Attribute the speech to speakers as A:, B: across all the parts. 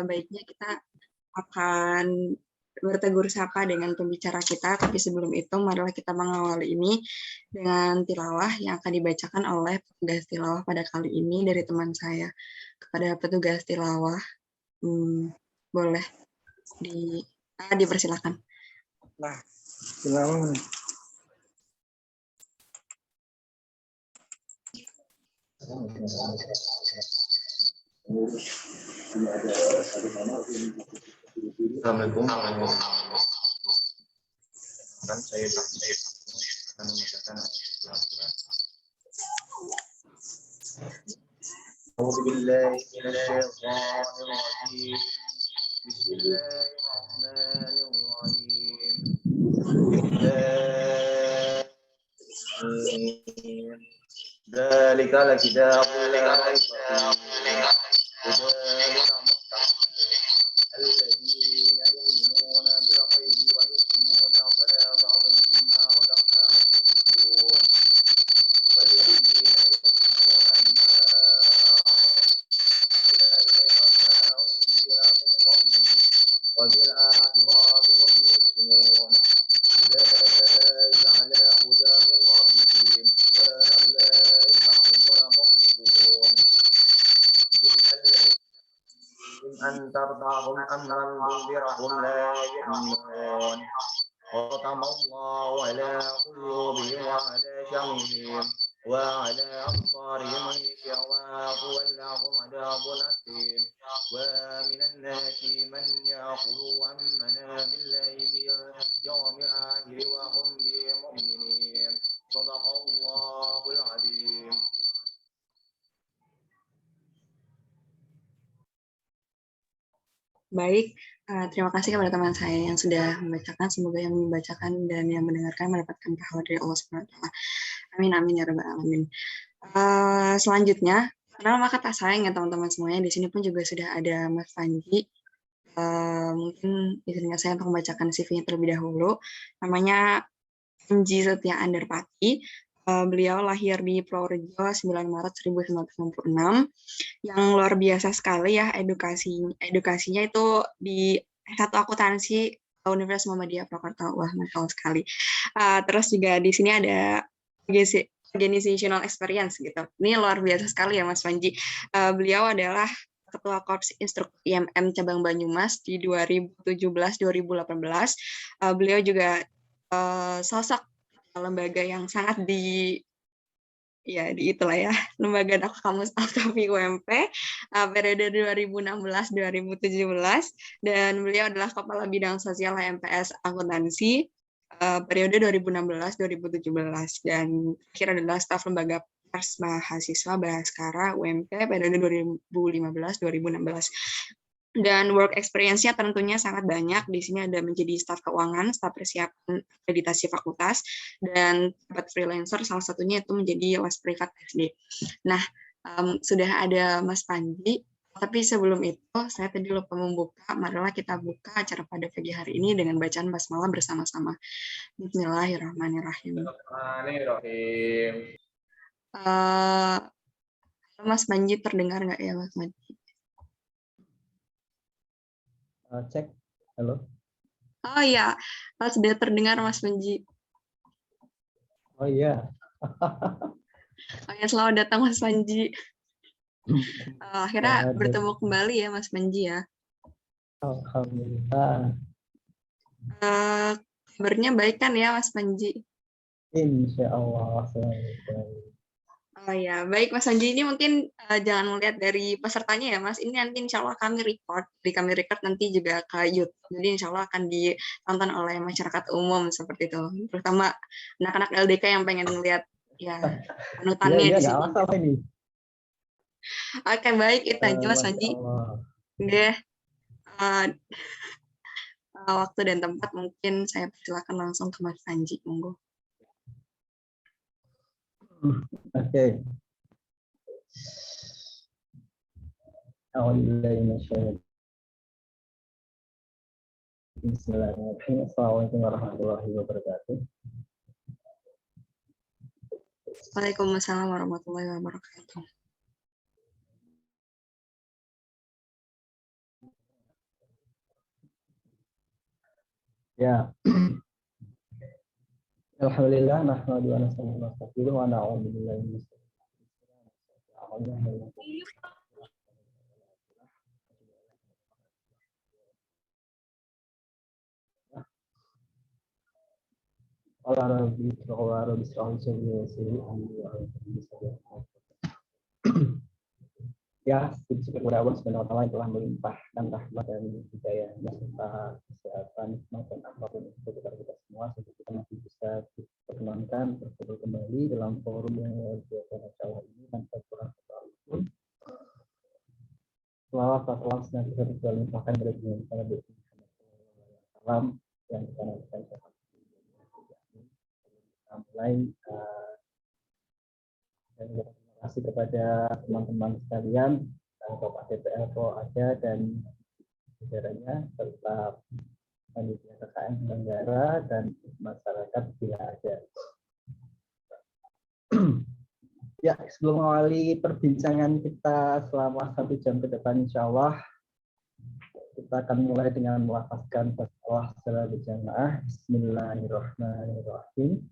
A: baiknya kita akan bertegur sapa dengan pembicara kita, tapi sebelum itu marilah kita mengawali ini dengan tilawah yang akan dibacakan oleh petugas tilawah pada kali ini dari teman saya. Kepada petugas tilawah, boleh dipersilakan.
B: Nah, tilawah.
C: Assalamualaikum. Kan saya akan membacakan Bismillahirrahmanirrahim. Bismillahirrahmanirrahim. Dzalika al-kitabul la raiba fihi الذين يؤمنون بالغيب ويقيمون الصلاة ومما رزقناهم ينفقون والذين يؤمنون بما أنزل من قبله وبالآخرة هم يؤمنون أولئك على هدى من ربهم وأولئك هم المفلحون أن ترضاهم أم لم تنذرهم لا يؤمنون ختم الله على قلوبهم وعلى سمعهم وعلى أبصارهم غشاوة ولهم عذاب أليم ومن الناس من يقول آمنا بالله باليوم الآخر وهم بمؤمنين صدق الله العظيم.
A: Baik, terima kasih kepada teman saya yang sudah membacakan. Semoga yang membacakan dan yang mendengarkan mendapatkan pahala dari Allah SWT. Amin, amin, ya rabbal alamin. Selanjutnya, kenal maka tak sayang ya teman-teman semuanya. Di sini pun juga sudah ada Mas Panji. Mungkin izinkan saya untuk membacakan CV-nya terlebih dahulu. Namanya Panji Setia Andarpati. Beliau lahir di Purworejo 9 Maret 1996. Yang luar biasa sekali ya edukasinya itu di S1 akuntansi Universitas Muhammadiyah Purwokerto. Wah, masya Allah sekali. Terus juga di sini ada organizational experience gitu. Ini luar biasa sekali ya Mas Panji. Beliau adalah Ketua Korps Instruktur IMM Cabang Banyumas di 2017-2018. Beliau juga sosok lembaga yang sangat itulah ya, Lembaga Kamus Aktavi UMP periode 2016-2017, dan beliau adalah Kepala Bidang Sosial HMPS Akuntansi periode 2016-2017, dan akhir adalah staf Lembaga Pers Mahasiswa Bhaskara UMP periode 2015-2016. Dan work experience-nya tentunya sangat banyak. Di sini ada menjadi staf keuangan, staf persiapan akreditasi fakultas, dan dapat freelancer, salah satunya itu menjadi les privat SD. Nah, sudah ada Mas Panji, tapi sebelum itu saya tadi lupa membuka. Marilah kita buka acara pada pagi hari ini dengan bacaan basmalah bersama-sama. Bismillahirrahmanirrahim. Mas Panji terdengar nggak ya Mas Panji?
B: Cek, halo.
A: Oh iya, sudah terdengar Mas Panji.
B: Oh iya.
A: Oh ya, selamat datang Mas Panji. Akhirnya bertemu kembali ya Mas Panji ya.
B: Alhamdulillah.
A: Kabarnya baik kan ya Mas Panji?
B: Insya Allah.
A: Oh ya, baik Mas Panji, ini mungkin jangan melihat dari pesertanya ya Mas. Ini nanti insya Allah kami record nanti juga ke YouTube. Jadi insya Allah akan ditonton oleh masyarakat umum seperti itu. Terutama anak-anak LDK yang pengen melihat ya panutannya di sini.
B: Ini.
A: Oke, baik itu aja Mas Panji. Udah waktu dan tempat mungkin saya persilakan langsung ke Mas Panji, monggo.
B: Oke. Bismillahirrahmanirrahim. Assalamualaikum warahmatullahi wabarakatuh.
A: Waalaikumsalam warahmatullahi wabarakatuh.
B: Ya, alhamdulillah nahmadu wa nasta'inuhu wa nastaghfiruh wa na'udzu billahi min syarri Ya, puji syukur kepada Allah Subhanahu wa taala yang telah melimpahkan rahmat dan hidayahnya serta kesehatan maupun apapun itu kepada kita semua sehingga kita masih bisa diperkenankan berkumpul kembali dalam forum yang luar biasa Masya Allah ini tanpa kurang apapun. Selawat salam senantiasa kita limpahkan kepada Nabi Muhammad SAW yang kita nantikan mulai dan terima kasih kepada teman-teman sekalian dan Bapak DPL kalau ada dan saudaranya serta panitia KKN penyelenggara dan masyarakat bila ada. Ya, sebelum mengawali perbincangan kita selama 1 jam ke depan, insya Allah kita akan mulai dengan melafazkan basmalah secara berjamaah. Bismillahirrahmanirrahim.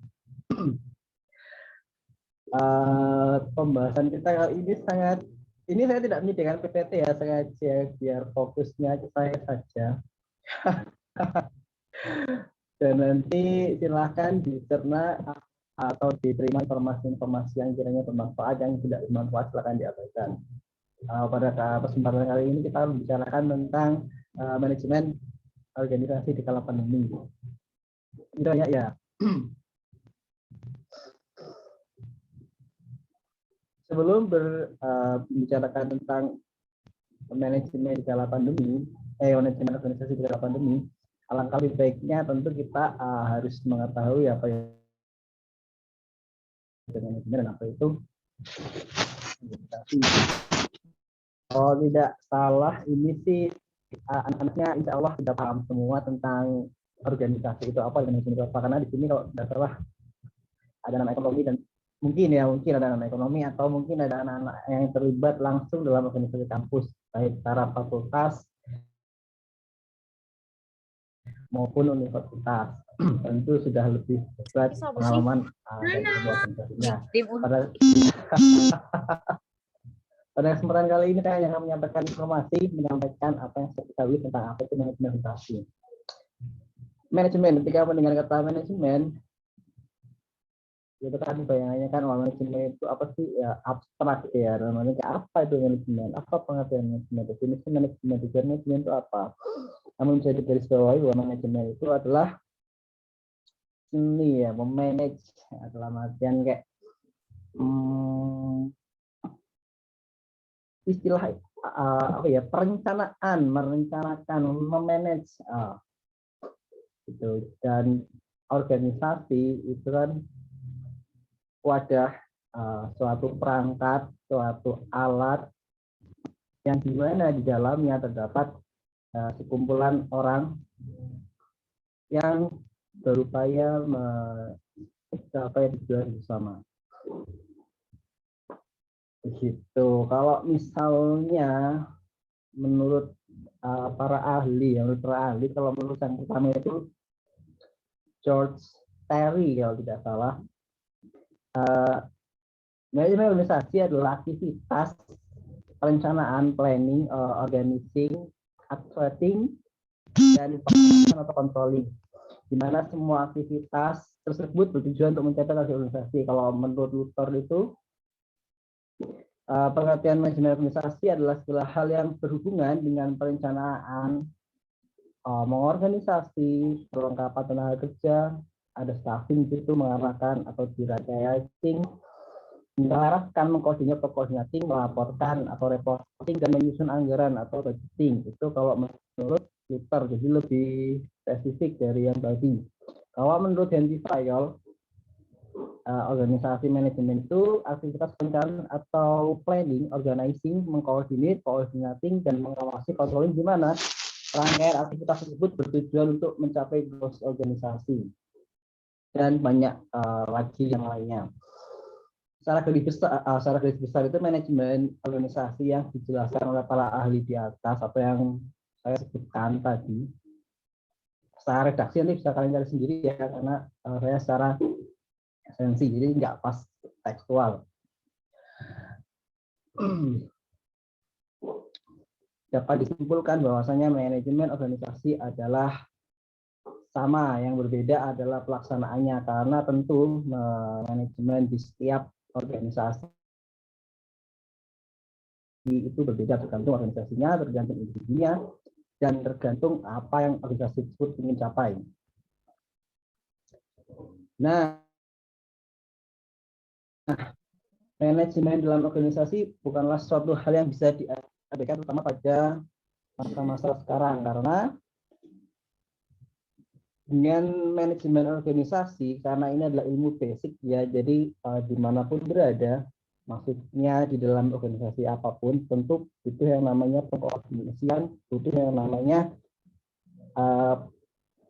B: Pembahasan kita kali ini ini saya tidak menyediakan PPT ya, sengaja biar fokusnya ke saya saja. Dan nanti silahkan dicerna atau diterima informasi-informasi yang kiranya bermanfaat, yang tidak bermanfaat silahkan diabaikan. Pada kesempatan kali ini kita membicarakan tentang manajemen organisasi di kala pandemi. Intinya ya. Sebelum membicarakan tentang manajemen di kala pandemi, manajemen organisasi di kala pandemi, alangkah lebih baiknya tentu kita harus mengetahui apa yang manajemen dan apa itu organisasi. Kalau tidak salah, ini sih anak-anaknya insya Allah sudah paham semua tentang organisasi itu apa, manajemen itu apa. Karena di sini kalau tidak salah ada anak ekonomi dan mungkin ada anak ekonomi atau mungkin ada anak-anak yang terlibat langsung dalam organisasi kampus, baik secara fakultas maupun universitas. Tentu sudah lebih berat pengalaman dari organisasinya. Pada kesempatan kali ini saya akan menyampaikan apa yang saya ketahui tentang apa itu manajemen organisasi. Manajemen, ketika mendengar kata manajemen, ya tadi bayangannya kan manajemen itu apa sih, ya abstrak ya, namanya apa itu manajemen, apa pengertian manajemen, definisi manajemen itu apa. Namun bisa digarisbawahi bahwa manajemen itu adalah seni ya, memanage dalam artian kayak istilah apa ya, merencanakan, memanage gitu. Dan organisasi itu kan wadah, suatu perangkat, suatu alat yang dimana di dalamnya terdapat sekumpulan orang yang berupaya mencapai tujuan bersama. Begitu. Kalau misalnya menurut para ahli, kalau menurut yang pertama itu George Terry kalau tidak salah, manajemen organisasi adalah aktivitas perencanaan, planning, organizing, actuating, dan pengawasan atau controlling, di mana semua aktivitas tersebut bertujuan untuk mencapai target organisasi. Kalau menurut Luther itu pengertian manajemen organisasi adalah segala hal yang berhubungan dengan perencanaan, mengorganisasi, perlengkapan tenaga kerja, ada staffing itu mengarahkan atau diracing, mengarahkan, mengkoordinasi, melaporkan atau reporting, dan menyusun anggaran atau budgeting. Itu kalau menurut Luther, jadi lebih spesifik dari yang tadi. Kalau menurut Henry Fayol, organisasi manajemen itu aktivitas perencanaan atau planning, organizing, mengkoordinat, coordinating, dan mengawasi, controlling, di mana rangkaian aktivitas tersebut bertujuan untuk mencapai goals organisasi, dan banyak lagi yang lainnya. Secara garis besar itu manajemen organisasi yang dijelaskan oleh para ahli di atas, apa yang saya sebutkan tadi. secara redaksi nanti bisa kalian cari sendiri ya, karena saya secara esensi jadi nggak pas tekstual. Dapat disimpulkan bahwasanya manajemen organisasi adalah sama, yang berbeda adalah pelaksanaannya, karena tentu manajemen di setiap organisasi itu berbeda, tergantung organisasinya, tergantung individunya, dan tergantung apa yang organisasi tersebut ingin capai. Nah, manajemen dalam organisasi bukanlah suatu hal yang bisa diabaikan, terutama pada masa-masa sekarang, karena dengan manajemen organisasi, karena ini adalah ilmu basic ya, jadi dimanapun berada, maksudnya di dalam organisasi apapun, tentu butuh yang namanya pengkoordinasian, butuh yang namanya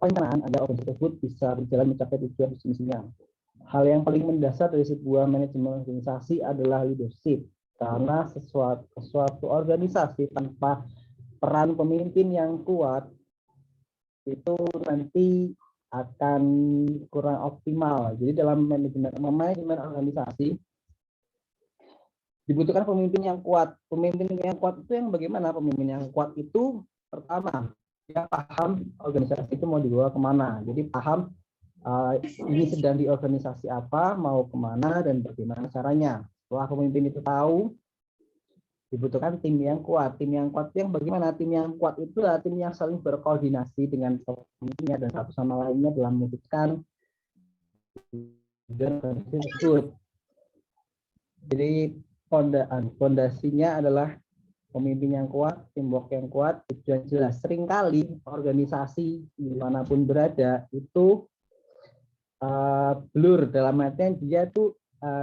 B: perencanaan agar organisasi tersebut bisa berjalan mencapai tujuan misinya. Hal yang paling mendasar dari sebuah manajemen organisasi adalah leadership, karena suatu organisasi tanpa peran pemimpin yang kuat itu nanti akan kurang optimal. Jadi dalam manajemen organisasi dibutuhkan pemimpin yang kuat. Pemimpin yang kuat itu yang bagaimana? Pemimpin yang kuat itu pertama dia paham organisasi itu mau dibawa kemana. Jadi paham ini sedang di organisasi apa, mau kemana, dan bagaimana caranya. Setelah pemimpin itu tahu, dibutuhkan tim yang kuat. Tim yang kuat yang bagaimana? Tim yang kuat itu adalah tim yang saling berkoordinasi dengan pemimpinnya dan satu sama lainnya dalam mewujudkan tujuan organisasi tersebut. Jadi fondasinya adalah pemimpin yang kuat, teamwork yang kuat, tujuan jelas. Seringkali organisasi dimanapun berada itu blur, dalam artian dia tuh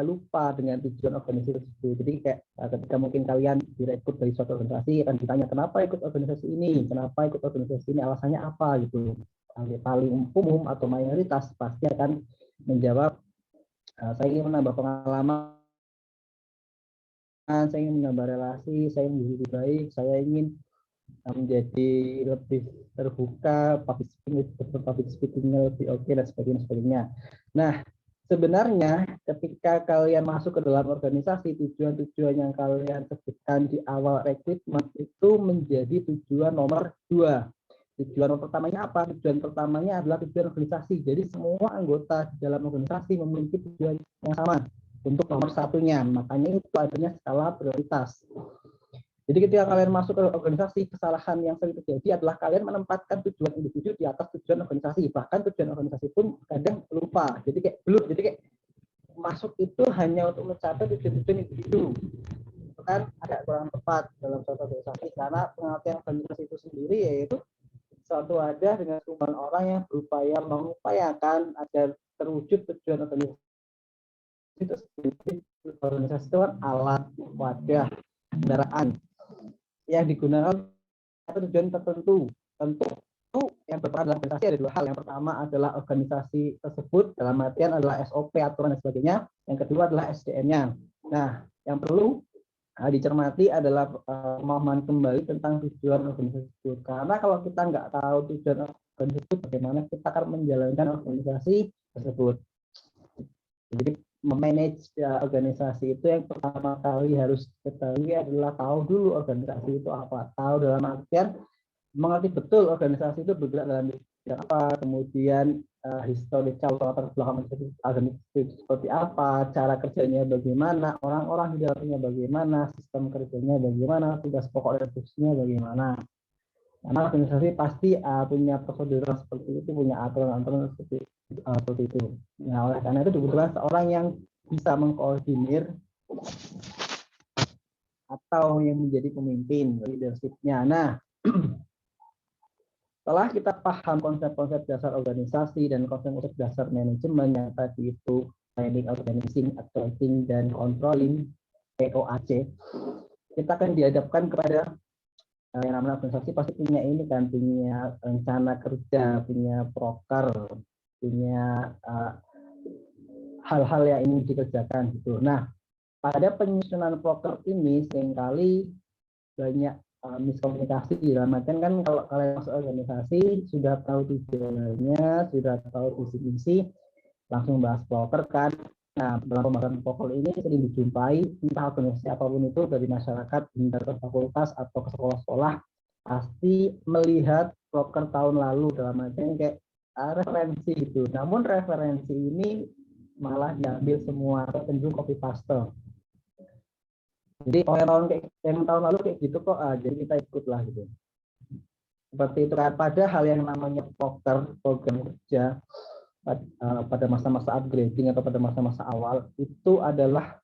B: lupa dengan tujuan organisasi tersebut. Jadi kayak ketika mungkin kalian direkrut dari suatu organisasi, akan ditanya kenapa ikut organisasi ini, kenapa ikut organisasi ini, alasannya apa gitu. Paling umum atau mayoritas pasti akan menjawab saya ingin menambah pengalaman, saya ingin menambah relasi, saya ingin lebih baik, saya ingin menjadi lebih terbuka, public speaking-nya lebih oke, dan sebagainya. Nah, sebenarnya ketika kalian masuk ke dalam organisasi, tujuan-tujuan yang kalian sebutkan di awal rekrutmen itu menjadi tujuan nomor 2. Tujuan pertamanya apa? Tujuan pertamanya adalah tujuan organisasi. Jadi semua anggota di dalam organisasi memiliki tujuan yang sama untuk nomor satunya. Makanya itu adanya skala prioritas. Jadi ketika kalian masuk ke organisasi, kesalahan yang sering terjadi adalah kalian menempatkan tujuan individu di atas tujuan organisasi. Bahkan tujuan organisasi pun kadang lupa. Jadi kayak belum. Jadi kayak masuk itu hanya untuk mencapai tujuan-tujuan individu. Itu kan agak kurang tepat dalam suatu organisasi, karena pengertian organisasi itu sendiri yaitu suatu wadah dengan kumpulan orang yang berupaya mengupayakan agar terwujud tujuan organisasi itu sendiri. Organisasi itu kan alat, wadah, kendaraan yang digunakan tujuan tertentu. Tentu yang berperan dalam organisasi ada 2 hal. Yang pertama adalah organisasi tersebut dalam artian adalah SOP, aturan, dan sebagainya. Yang kedua adalah SDM-nya. Nah, yang perlu dicermati adalah pemahaman kembali tentang tujuan organisasi tersebut. Karena kalau kita nggak tahu tujuan organisasi tersebut, bagaimana kita akan menjalankan organisasi tersebut. Jadi memanage organisasi itu yang pertama kali harus ketahui adalah tahu dulu organisasi itu apa. Tahu dalam artian mengerti betul organisasi itu bergerak dalam bidang apa, kemudian historical latar belakang organisasi seperti apa, cara kerjanya bagaimana, orang-orang di dalamnya bagaimana, sistem kerjanya bagaimana, tugas pokok dan fungsinya bagaimana. Karena organisasi pasti punya prosedur seperti itu, punya aturan-aturan seperti itu. Nah, oleh karena itu dibutuhkan seorang yang bisa mengkoordinir atau yang menjadi pemimpin, leadership-nya. Nah, setelah kita paham konsep-konsep dasar organisasi dan konsep-konsep dasar manajemen yang tadi itu planning, organizing, accounting, dan controlling (POAC), kita akan dihadapkan kepada yang namanya organisasi pasti punya ini kan, punya rencana kerja, punya proker, punya hal-hal yang ingin dikerjakan gitu. Nah, pada penyusunan proker ini seringkali banyak miskomunikasi dalam artian kan kalau kalian masuk organisasi sudah tahu tujuannya, sudah tahu visi misi, langsung bahas poker kan. Nah, dalam pembahasan poker ini sering dijumpai entah organisasi apapun itu dari masyarakat, dari fakultas atau ke sekolah-sekolah pasti melihat poker tahun lalu dalam artian kayak referensi itu. Namun referensi ini malah diambil semua atau cenderung copy paste. Jadi yang tahun lalu kayak gitu kok, jadi kita ikut lah gitu. Seperti itu kan. Padahal yang namanya poker program kerja pada masa-masa upgrading atau pada masa-masa awal itu adalah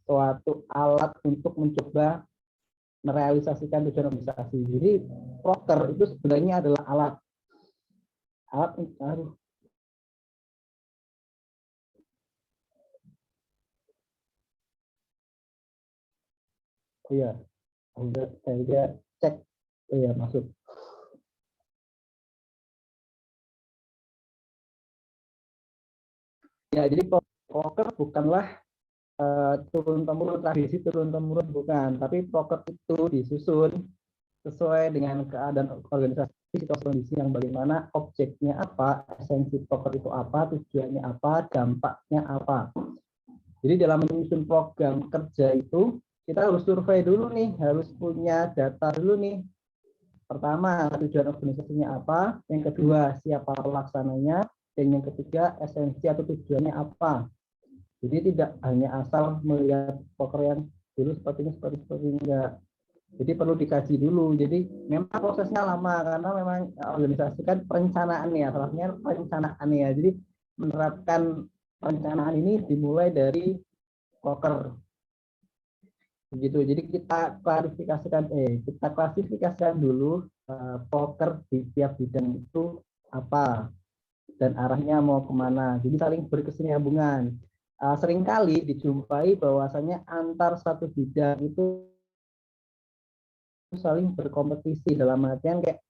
B: suatu alat untuk mencoba merealisasikan tujuan organisasi. Jadi poker itu sebenarnya adalah alat iya, saya cek ya masuk. Ya, jadi poker bukanlah turun-temurun tradisi turun-temurun bukan, tapi poker itu disusun sesuai dengan keadaan organisasi, situasi kondisi yang bagaimana, objeknya apa, esensi poker itu apa, tujuannya apa, dampaknya apa. Jadi dalam menyusun program kerja itu kita harus survei dulu nih, harus punya data dulu nih. Pertama, tujuan organisasinya apa, yang kedua siapa pelaksananya, dan yang ketiga esensi atau tujuannya apa. Jadi tidak hanya asal melihat poker yang dulu seperti ini enggak. Jadi perlu dikaji dulu. Jadi memang prosesnya lama karena memang organisasi kan perencanaan ya, salahnya perencanaan ya. Jadi menerapkan perencanaan ini dimulai dari poker. Begitu. Jadi kita klasifikasikan dulu poker di tiap bidang itu apa dan arahnya mau kemana. Jadi saling berkesinambungan. Seringkali dijumpai bahwasanya antar satu bidang itu saling berkompetisi dalam artian kayak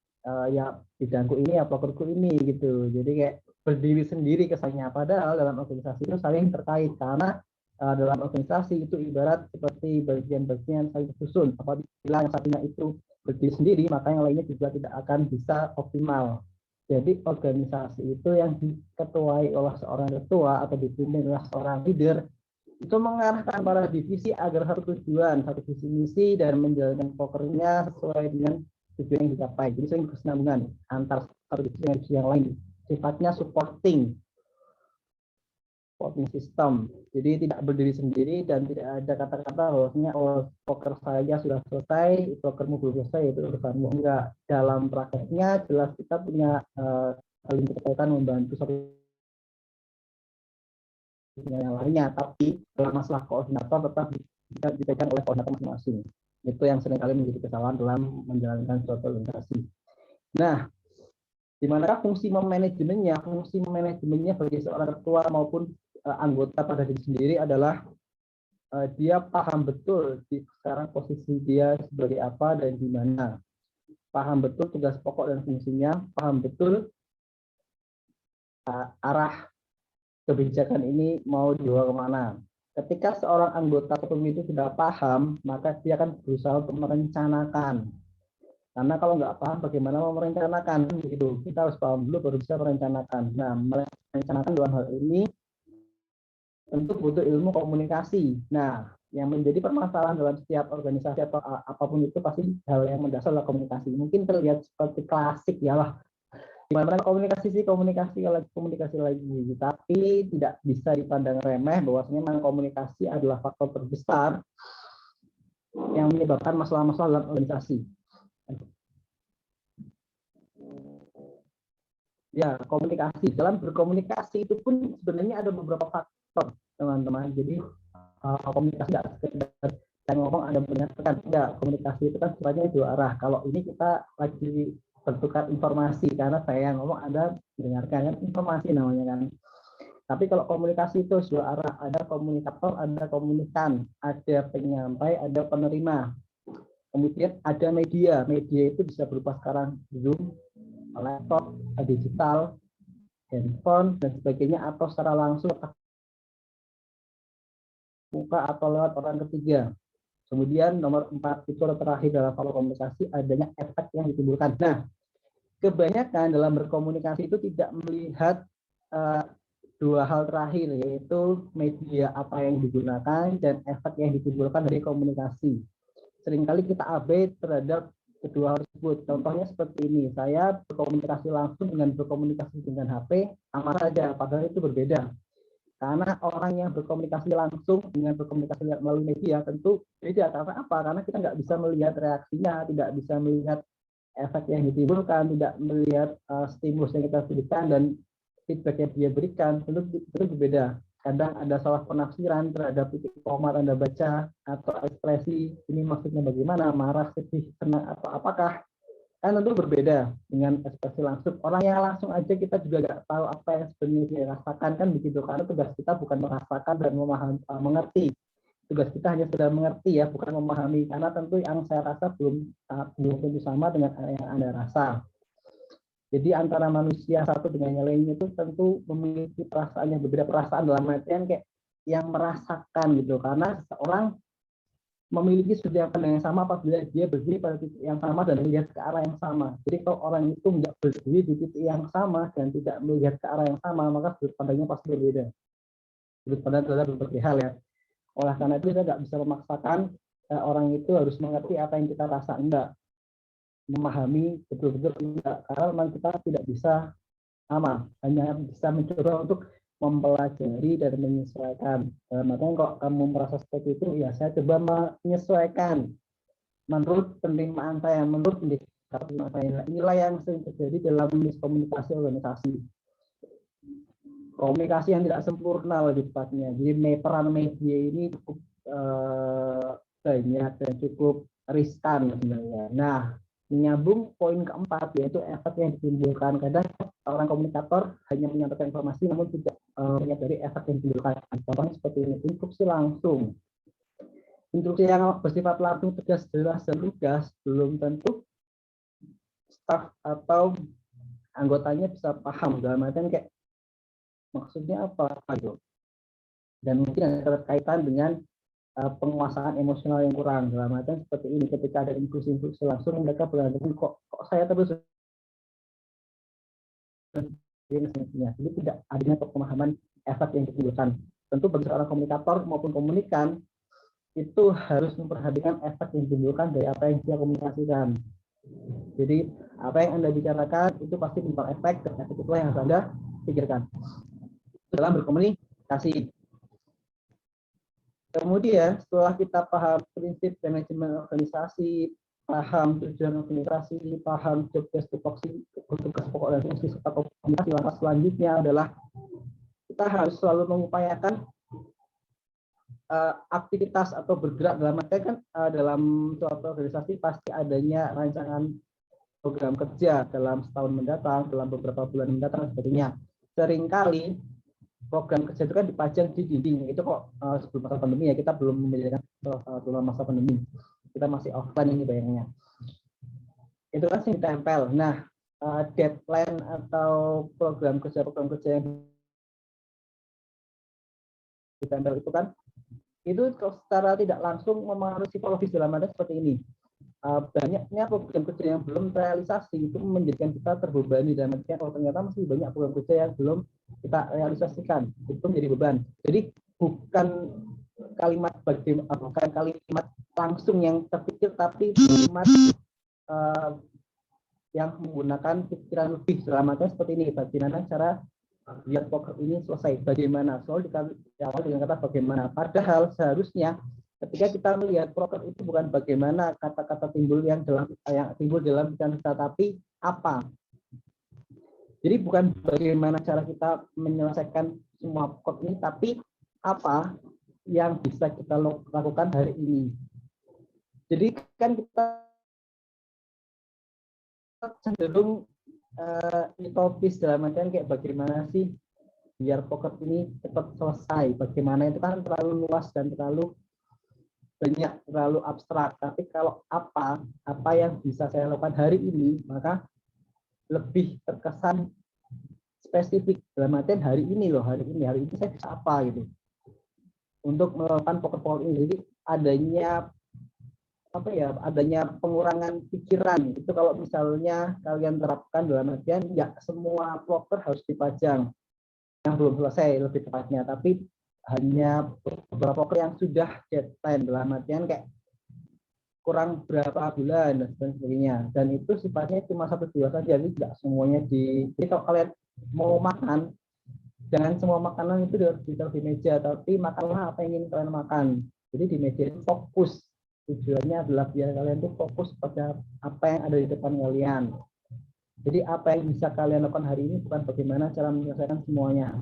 B: ya bidangku ini ya pokerku ini gitu. Jadi kayak berdiri sendiri kesannya, padahal dalam organisasi itu saling terkait karena dalam organisasi itu ibarat seperti bagian-bagian saling tersusun. Apabila yang satunya itu berdiri sendiri, maka yang lainnya juga tidak akan bisa optimal. Jadi organisasi itu yang diketuai oleh seorang ketua atau dipimpin oleh seorang leader itu mengarahkan para divisi agar satu tujuan, satu visi misi dan menjalankan pokernya sesuai dengan tujuan yang dicapai. Jadi sering berkesinambungan antar satu divisi dengan divisi yang lain. Sifatnya supporting system. Jadi tidak berdiri sendiri dan tidak ada kata-kata bahwasanya poker saya sudah selesai, pokermu belum selesai, itu urusanmu. Enggak. Dalam prakteknya jelas kita punya saling berkaitan membantu satu yang lainnya, tapi dalam masalah koordinator tetap dipegang oleh koordinator masing-masing. Itu yang seringkali menjadi kesalahan dalam menjalankan suatu organisasi. Nah, di manakah fungsi manajemennya bagi seorang ketua maupun anggota pada diri sendiri adalah dia paham betul sekarang posisi dia sebagai apa dan di mana, paham betul tugas pokok dan fungsinya, paham betul arah kebijakan ini mau dibawa kemana. Ketika seorang anggota kepemimpinan itu sudah paham, maka dia akan berusaha untuk merencanakan. Karena kalau nggak paham bagaimana mau merencanakan, gitu. Kita harus paham dulu baru bisa merencanakan. Nah, merencanakan dalam hal ini tentu butuh ilmu komunikasi. Nah, yang menjadi permasalahan dalam setiap organisasi atau apapun itu pasti hal yang mendasar adalah komunikasi. Mungkin terlihat seperti klasik ya lah. Gimana komunikasi lagi, tapi tidak bisa dipandang remeh bahwasanya komunikasi adalah faktor terbesar yang menyebabkan masalah-masalah dalam organisasi. Ya, komunikasi. Dalam berkomunikasi itu pun sebenarnya ada beberapa faktor, teman-teman. Jadi komunikasi tidak sekedar saya ngomong ada mendengarkan, tidak. Komunikasi itu kan sifatnya dua arah. Kalau ini kita lagi bertukar informasi karena saya yang ngomong ada mendengarkan, kan informasi namanya kan. Tapi kalau komunikasi itu dua arah, ada komunikator, ada komunikan, ada penyampai, ada penerima. Kemudian ada media. Media itu bisa berupa sekarang Zoom, laptop, digital, handphone dan sebagainya, atau secara langsung muka atau lewat orang ketiga. Kemudian nomor 4 itu terakhir dalam pola komunikasi adanya efek yang ditimbulkan. Nah, kebanyakan dalam berkomunikasi itu tidak melihat dua hal terakhir, yaitu media apa yang digunakan dan efek yang ditimbulkan dari komunikasi. Seringkali kita abai terhadap kedua hal tersebut. Contohnya seperti ini, saya berkomunikasi langsung dengan berkomunikasi dengan HP sama saja, padahal itu berbeda. Karena orang yang berkomunikasi langsung dengan berkomunikasi melalui media tentu beda. Karena apa? Karena kita nggak bisa melihat reaksinya, tidak bisa melihat efek yang ditimbulkan, tidak melihat stimulus yang kita berikan dan feedback yang dia berikan, tentu berbeda. Kadang ada salah penafsiran terhadap titik koma Anda baca atau ekspresi ini maksudnya bagaimana, marah, sedih, senang atau apakah, kan tentu berbeda dengan ekspresi langsung. Orang yang langsung aja kita juga nggak tahu apa yang sebenarnya dia rasakan, kan begitu. Karena tugas kita bukan merasakan dan memahami, mengerti. Tugas kita hanya sudah mengerti ya, bukan memahami. Karena tentu yang saya rasa belum tentu sama dengan yang Anda rasa. Jadi antara manusia satu dengan yang lainnya itu tentu memiliki perasaan yang berbeda, perasaan dalam artian kayak yang merasakan gitu. Karena seseorang memiliki sudut pandang yang sama apabila dia berdiri pada titik yang sama dan melihat ke arah yang sama. Jadi kalau orang itu nggak berdiri di titik yang sama dan tidak melihat ke arah yang sama, maka sudut pandangnya pasti berbeda. Sudut pandang terhadap berbagai hal ya. Oleh karena itu kita nggak bisa memaksakan orang itu harus mengerti apa yang kita rasa, enggak. Memahami betul-betul enggak, karena memang kita tidak bisa sama, hanya bisa mencoba untuk mempelajari dan menyesuaikan. Makanya kalau kamu merasa seperti itu, ya saya coba menyesuaikan menurut penerimaan saya, menurut pendidikan saya. Inilah yang sering terjadi dalam miskomunikasi organisasi. Komunikasi yang tidak sempurna lebih tepatnya. Jadi peran media ini cukup banyak dan cukup riskan sebenarnya. Nah, menyambung poin keempat, yaitu efek yang ditimbulkan. Kadang orang komunikator hanya menyampaikan informasi namun tidak menyadari efek yang ditimbulkan. Contohnya seperti ini, instruksi langsung. Instruksi yang bersifat langsung, tegas, jelas, dan lugas belum tentu staf atau anggotanya bisa paham. Dalam artian kayak maksudnya apa gitu. Dan mungkin ada kaitan dengan penguasaan emosional yang kurang. Dalam artian seperti ini, ketika ada instruksi langsung mereka berpikir kok saya terus jadi tidak adanya pemahaman efek yang ditimbulkan. Tentu bagi seorang komunikator maupun komunikan itu harus memperhatikan efek yang ditimbulkan dari apa yang dia komunikasikan. Jadi apa yang Anda bicarakan itu pasti tentang efek, dan efek itulah yang harus Anda pikirkan dalam berkomunikasi. Kemudian setelah kita paham prinsip manajemen organisasi, paham tujuan organisasi, paham job desk tupoksi, tugas pokok dan fungsi serta komunikasi, langkah selanjutnya adalah kita harus selalu mengupayakan aktivitas atau bergerak. Dalam arti kan dalam suatu organisasi pasti adanya rancangan program kerja dalam setahun mendatang, dalam beberapa bulan mendatang sebetulnya. Seringkali program kerja itu kan dipajang di dinding. Itu kok sebelum masa pandemi ya, kita belum memiliki sebelum masa pandemi. Kita masih offline ini bayangnya. Itu kan sih ditempel. Nah, deadline atau program kerja yang ditempel itu kan itu secara tidak langsung mempengaruhi psikologis dalam arti seperti ini. Banyaknya program kerja yang belum realisasi itu menjadikan kita terbebani, dan kalau ternyata masih banyak program kerja yang belum kita realisasikan, itu menjadi beban. Jadi bukan kalimat langsung yang terpikir, tapi kalimat yang menggunakan pikiran lebih. Dalam artinya seperti ini, bagaimana cara biar program ini selesai, bagaimana, soal awal dengan kata bagaimana, padahal seharusnya ketika kita melihat program itu bukan bagaimana kata-kata timbul yang timbul dalam pikiran kita, tapi apa. Jadi bukan bagaimana cara kita menyelesaikan semua kode ini, tapi apa yang bisa kita lakukan hari ini. Jadi kan kita cenderung utopis dalam artian kayak bagaimana sih biar program ini cepat selesai. Bagaimana itu kan terlalu luas dan terlalu banyak, terlalu abstrak. Tapi kalau apa yang bisa saya lakukan hari ini, maka lebih terkesan spesifik. Dalam artian hari ini saya bisa apa gitu untuk melakukan program ini. Jadi adanya apa ya, adanya pengurangan pikiran itu kalau misalnya kalian terapkan dalam artian ya semua vlogger harus dipajang yang belum selesai lebih tepatnya, tapi hanya beberapa vlogger yang sudah deadline dalam artian kayak kurang berapa bulan dan sebagainya, dan itu sifatnya cuma 1-2 saja, jadi tidak semuanya jadi kalau kalian mau makan jangan semua makanan itu harus ditaruh di meja, tapi makanlah apa yang ingin kalian makan. Jadi di meja itu fokus, tujuannya adalah biar kalian tuh fokus pada apa yang ada di depan kalian. Jadi apa yang bisa kalian lakukan hari ini bukan bagaimana cara menyelesaikan semuanya,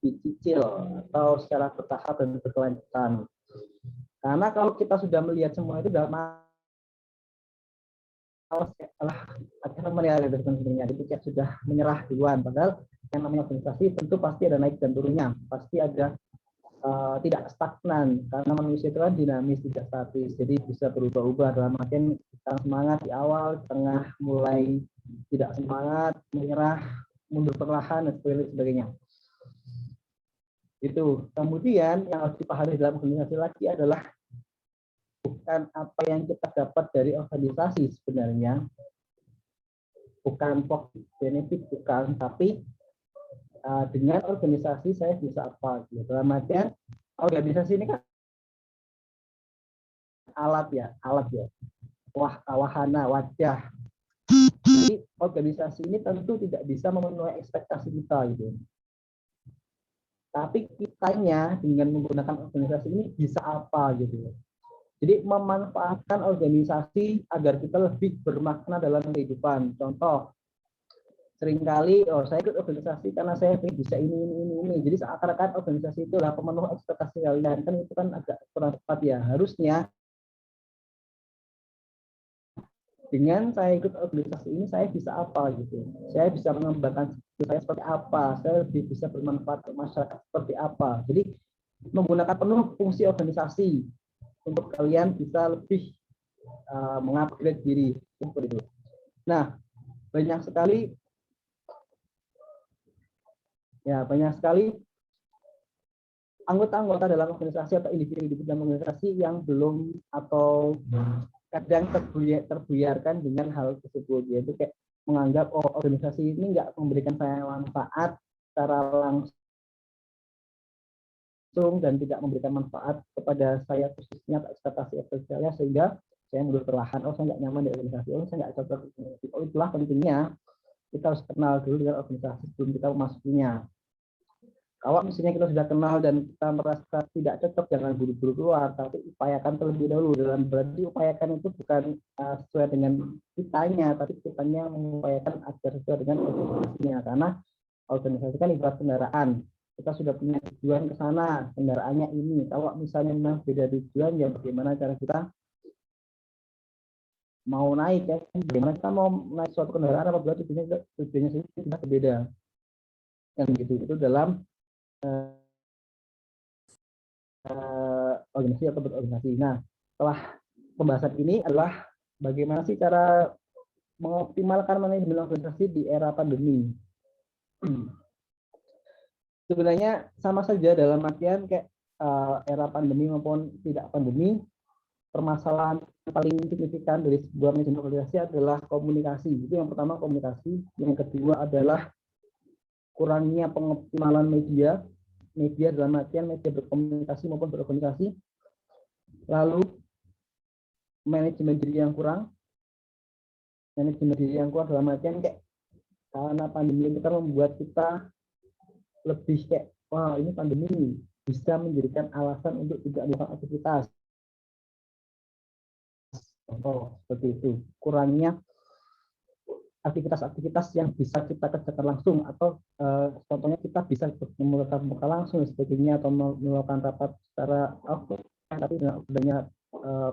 B: dicicil atau secara bertahap dan berkelanjutan. Karena kalau kita sudah melihat semua itu dalam akhirnya merealisasikan sebenarnya, jadi kayak sudah menyerah duluan, padahal yang namanya organisasi tentu pasti ada naik dan turunnya, pasti ada tidak stagnan, karena manusia itu kan dinamis, tidak statis, jadi bisa berubah-ubah dalam artian kita semangat di awal, tengah mulai tidak semangat, menyerah, mundur perlahan dan sebagainya. Itu kemudian yang harus dipahami dalam organisasi lagi adalah bukan apa yang kita dapat dari organisasi sebenarnya, bukan benefit, bukan, tapi dengan organisasi saya bisa apa gitu. Dalam artian organisasi ini kan alat ya, wahana, wadah. Jadi organisasi ini tentu tidak bisa memenuhi ekspektasi kita gitu. Tapi kitanya dengan menggunakan organisasi ini bisa apa gitu. Jadi memanfaatkan organisasi agar kita lebih bermakna dalam kehidupan. Contoh, seringkali saya ikut organisasi karena saya bisa ini. Jadi seakan-akan organisasi itu adalah pemenuh ekspektasi kalian, kan itu kan agak kurang tepat ya. Harusnya dengan saya ikut organisasi ini saya bisa apa gitu. Saya bisa mengembangkan saya seperti apa, saya lebih bisa bermanfaat untuk masyarakat seperti apa. Jadi menggunakan penuh fungsi organisasi untuk kalian bisa lebih mengupgrade diri seperti itu. Nah, banyak sekali anggota-anggota dalam organisasi atau individu dalam organisasi yang belum atau kadang terbuyarkan dengan hal tersebut, yaitu kayak menganggap organisasi ini nggak memberikan saya manfaat secara langsung dan tidak memberikan manfaat kepada saya khususnya ekspektasi saya, sehingga saya mundur perlahan. Saya nggak nyaman di organisasi, saya nggak cocok. Itulah pentingnya kita harus kenal dulu dengan organisasi sebelum kita memasukinya. Kalau misalnya kita sudah kenal dan kita merasa tidak cocok, jangan buru-buru keluar, tapi upayakan terlebih dahulu. Dalam berarti upayakan itu bukan sesuai dengan kitanya, tapi kitanya mengupayakan agar sesuai dengan organisasinya. Karena organisasi kan ibarat kendaraan. Kita sudah punya tujuan ke sana, kendaraannya ini. Kalau misalnya memang beda tujuan, ya bagaimana cara kita mau naik ya? Bagaimana kita mau naik suatu kendaraan apabila tujuannya sudah berbeda? Dan gitu itu dalam organisasi atau berorganisasi. Nah, setelah pembahasan ini adalah bagaimana sih cara mengoptimalkan manajemen organisasi di era pandemi. Sebenarnya sama saja dalam artian kayak era pandemi maupun tidak pandemi, permasalahan yang paling signifikan dari sebuah manajemen organisasi adalah komunikasi. Itu yang pertama, komunikasi. Yang kedua adalah kurangnya pengoptimalan media dalam artian media berkomunikasi maupun berorganisasi. Lalu manajemen diri yang kurang dalam artian kayak karena pandemi ini kan membuat kita lebih kayak wah ini pandemi bisa menjadikan alasan untuk tidak melakukan aktivitas. Contoh seperti itu, kurangnya aktivitas-aktivitas yang bisa kita kerjakan langsung, atau contohnya kita bisa melakukan muka langsung sebagainya, atau melakukan rapat secara offline, tapi dengan adanya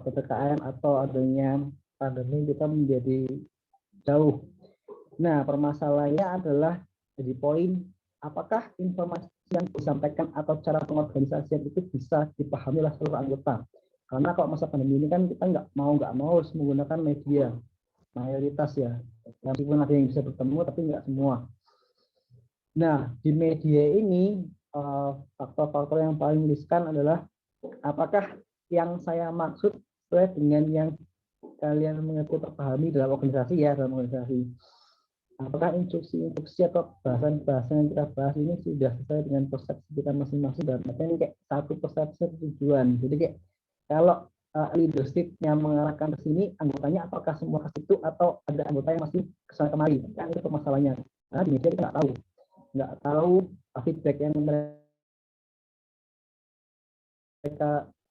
B: PPKM atau adanya pandemi kita menjadi jauh. Nah, permasalahannya adalah jadi poin apakah informasi yang disampaikan atau cara pengorganisasian itu bisa dipahami oleh seluruh anggota. Karena kalau masa pandemi ini kan kita nggak mau harus menggunakan media, mayoritas ya. Meskipun ada yang bisa bertemu tapi nggak semua. Nah, di media ini faktor-faktor yang paling riskan adalah apakah yang saya maksud sesuai dengan yang kalian mengerti atau pahami dalam organisasi ya, dalam organisasi. Apakah instruksi-instruksi atau bahasan-bahasan yang kita bahas ini sudah sesuai dengan persepsi kita masing-masing, dan ini kayak satu persepsi tujuan. Jadi kayak kalau leadership-nya mengarahkan ke sini, anggotanya apakah semua ke situ atau ada anggota yang masih kesana kemari, kan itu permasalahannya. Karena di media kita nggak tahu feedback yang mereka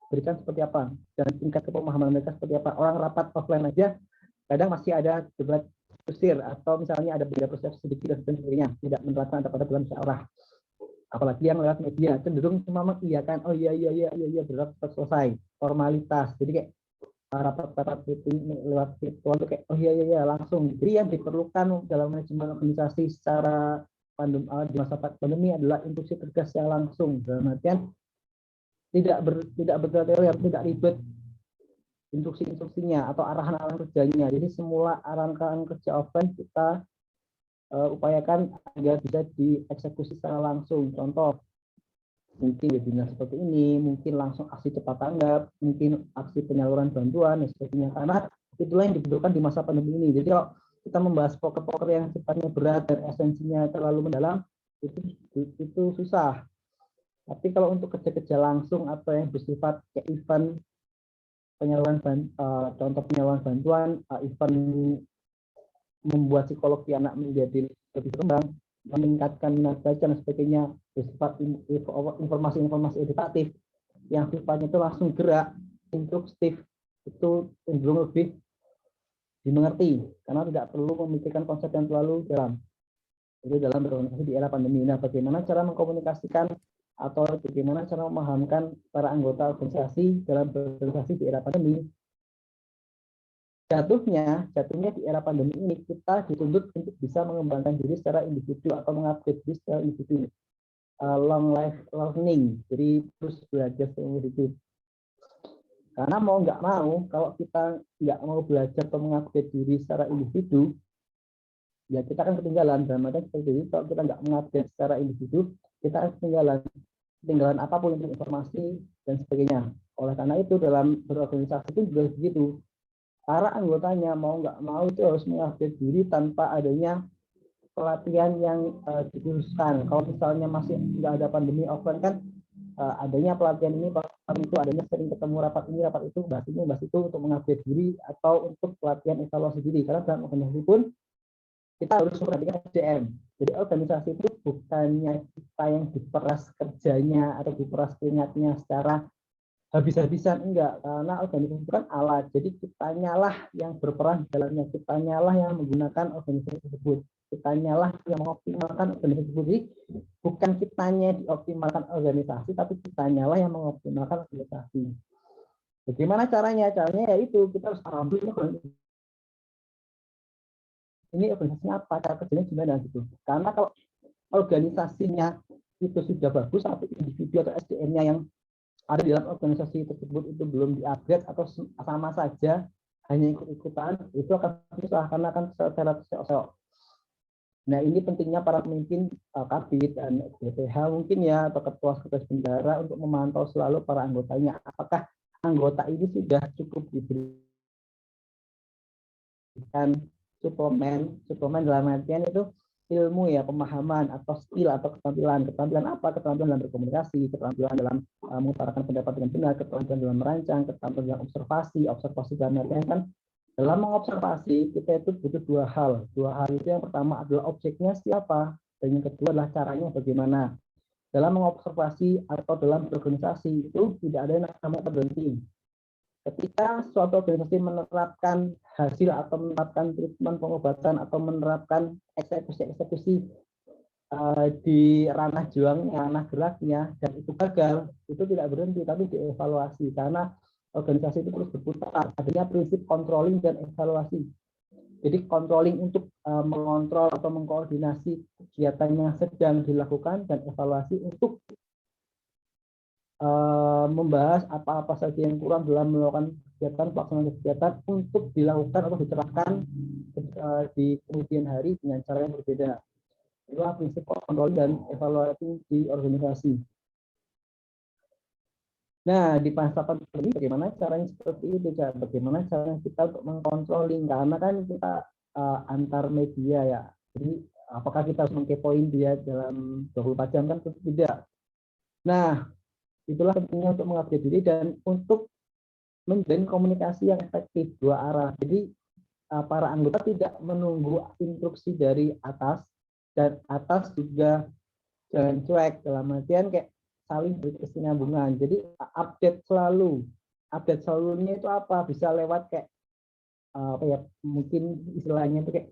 B: berikan seperti apa, dan tingkat kepemahaman mereka seperti apa. Orang rapat offline aja kadang masih ada debat kusir, atau misalnya ada beda persepsi sedikit dan sebagainya, tidak menerapkan pada bulan musyawarah. Apalagi yang lewat media cenderung cuma mengiyakan, oh iya berat selesai, formalitas. Jadi kayak rapat-rapat lewat virtual itu kayak oh iya langsung. Jadi yang diperlukan dalam manajemen organisasi secara di masa pandemi adalah instruksi tegas yang langsung, dalam artian tidak bertele-tele, tidak ribet instruksinya atau arahan-arahan kerjanya. Jadi semula arahan kerja offline kita upayakan agar bisa dieksekusi secara langsung. Contoh, mungkin webinar seperti ini, mungkin langsung aksi cepat tanggap, mungkin aksi penyaluran bantuan, dan sebagainya. Karena itulah yang dibutuhkan di masa pandemi ini. Jadi kalau kita membahas poker-poker yang sifatnya berat dan esensinya terlalu mendalam, itu susah. Tapi kalau untuk kerja-kerja langsung atau yang bersifat kayak event penyaluran contoh penyaluran bantuan, event membuat psikologi anak menjadi lebih berkembang, meningkatkan minat baca dan sebagainya, bersifat informasi-informasi edukatif yang sifatnya itu langsung gerak, instruktif, itu cenderung lebih dimengerti karena tidak perlu memikirkan konsep yang terlalu dalam. Itu dalam berorganisasi di era pandemi. Nah, bagaimana cara mengkomunikasikan atau bagaimana cara memahamkan para anggota organisasi dalam berorganisasi di era pandemi? Jatuhnya di era pandemi ini kita dituntut untuk bisa mengembangkan diri secara individu atau mengupgrade diri secara individu, long life learning, jadi terus belajar seumur hidup. Karena mau nggak mau, kalau kita nggak mau belajar atau mengupgrade diri secara individu, ya kita akan ketinggalan. Dalam artian seperti itu, kalau kita nggak mengupgrade secara individu, kita akan ketinggalan apapun untuk informasi dan sebagainya. Oleh karena itu dalam berorganisasi itu juga begitu. Para anggotanya mau nggak mau itu harus mengupdate diri tanpa adanya pelatihan yang dikhususkan. Kalau misalnya masih nggak ada pandemi offline kan adanya pelatihan ini, pelatihan itu, adanya sering ketemu rapat ini, rapat itu, bahas ini, bahas itu untuk mengupdate diri atau untuk pelatihan evaluasi diri. Karena dalam organisasi pun kita harus memperhatikan SDM. Jadi organisasi itu bukannya kita yang diperas kerjanya atau diperas keringatnya secara habis-habisan, enggak, karena organisasi itu kan alat, jadi kitanyalah yang berperan di dalamnya, kitanyalah yang menggunakan organisasi tersebut, kitanyalah yang mengoptimalkan organisasi tersebut. Jadi bukan kitanya dioptimalkan organisasi, tapi kitanyalah yang mengoptimalkan organisasi. Bagaimana caranya? Caranya yaitu kita harus paham dulu ini organisasinya apa, cara kerjanya gimana gitu. Karena kalau organisasinya itu sudah bagus, tapi individu atau SDM-nya yang ada di dalam organisasi tersebut itu belum di-upgrade atau sama saja hanya ikut-ikutan, itu akan susah karena akan secara seok-seok. Nah, ini pentingnya para pemimpin Kabid dan BPH mungkin ya, atau ketua-ketua bendahara untuk memantau selalu para anggotanya. Apakah anggota ini sudah cukup diberikan suplemen dalam artian itu ilmu ya, pemahaman atau skill atau keterampilan apa, keterampilan dalam berkomunikasi, keterampilan dalam mengutarakan pendapat dengan benar, keterampilan dalam merancang, keterampilan dalam observasi dalam artian kan dalam mengobservasi kita itu butuh dua hal itu. Yang pertama adalah objeknya siapa, dan yang kedua adalah caranya bagaimana. Dalam mengobservasi atau dalam berorganisasi itu tidak ada yang namanya berhenti. Ketika suatu organisasi menerapkan hasil atau menerapkan treatment pengobatan atau menerapkan eksekusi di ranah juangnya, ranah geraknya, dan itu gagal, itu tidak berhenti tapi dievaluasi, karena organisasi itu terus berputar. Adanya prinsip controlling dan evaluasi. Jadi controlling untuk mengontrol atau mengkoordinasi kegiatan yang sedang dilakukan, dan evaluasi untuk membahas apa-apa saja yang kurang dalam melakukan pelaksanaan kegiatan untuk dilakukan atau diterapkan di kemudian hari dengan cara yang berbeda. Itulah prinsip kontrol dan evaluasi di organisasi. Nah, di masa pandemi bagaimana caranya seperti itu, Cak? Bagaimana caranya kita untuk mengkontrolling, karena kan kita antar media ya. Jadi apakah kita harus mengkepoin dia dalam 24 jam kan tentu tidak. Nah, itulah pentingnya untuk mengupdate diri dan untuk menjalin komunikasi yang efektif dua arah. Jadi para anggota tidak menunggu instruksi dari atas dan atas juga jangan cuek dalam artian kayak saling berkesinambungan. Jadi update selalunya itu apa, bisa lewat kayak apa ya, mungkin istilahnya itu kayak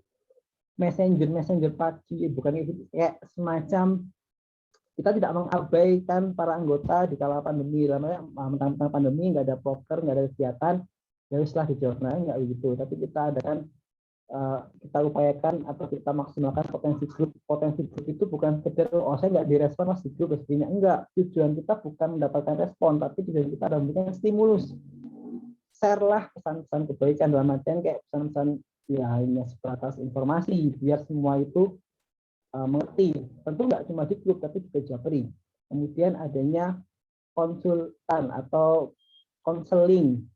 B: messenger pagi, bukan kayak semacam kita tidak mengabaikan para anggota di kala pandemi. Namanya tentang pandemi nggak ada proker, nggak ada kegiatan, ya setelah dijawab nggak begitu, tapi kita adakan kita upayakan atau kita maksimalkan potensi grup itu bukan sekedar saya nggak direspon mas di grup sebagainya, enggak. Tujuan kita bukan mendapatkan respon, tapi tujuan kita adalah memberikan stimulus. Share lah pesan-pesan kebaikan dalam artian kayak pesan-pesan ya hanya sebatas informasi biar semua itu mengerti. Tentu nggak cuma di grup tapi juga japri. Kemudian adanya konsultan atau konseling.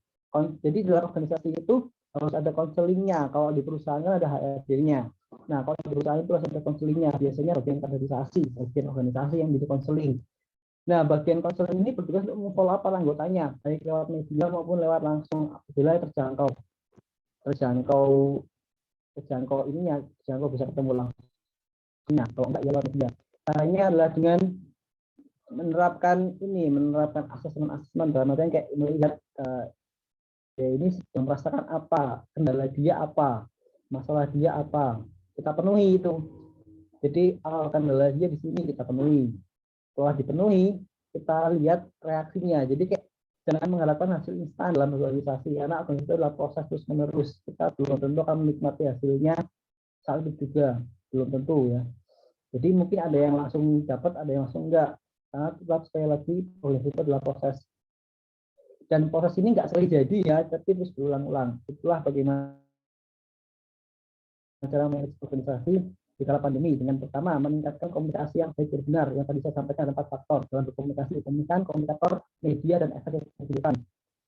B: Jadi dalam organisasi itu harus ada konselingnya. Kalau di perusahaan ada HRD-nya. Nah, kalau di perusahaan itu harus ada konselingnya. Biasanya bagian kaderisasi, bagian organisasi yang jadi konseling. Nah, bagian konseling ini bertugas untuk memfollow up para anggotanya, baik lewat media maupun lewat langsung apabila terjangkau ininya, terjangkau bisa ketemu langsung. Nah, kalau enggak ya lewat media. Caranya adalah dengan menerapkan asesmen dalam artian kayak melihat ya ini sedang merasakan apa, kendala dia apa, masalah dia apa, kita penuhi itu. Jadi kendala dia di sini kita penuhi. Setelah dipenuhi, kita lihat reaksinya. Jadi kayak jangan mengharapkan hasil instan dalam organisasi, karena organisasi itu adalah proses terus menerus. Kita belum tentu akan menikmati hasilnya saat itu juga, belum tentu ya. Jadi mungkin ada yang langsung dapat, ada yang langsung enggak. Karena tetap sekali lagi proses itu adalah proses. Dan proses ini nggak sekali jadi ya, tapi terus berulang-ulang. Itulah bagaimana cara manage organisasi di kala pandemi dengan pertama meningkatkan komunikasi yang baik dan benar. Yang tadi saya sampaikan ada 4 faktor dalam berkomunikasi, komunikator, media, dan efektivitas.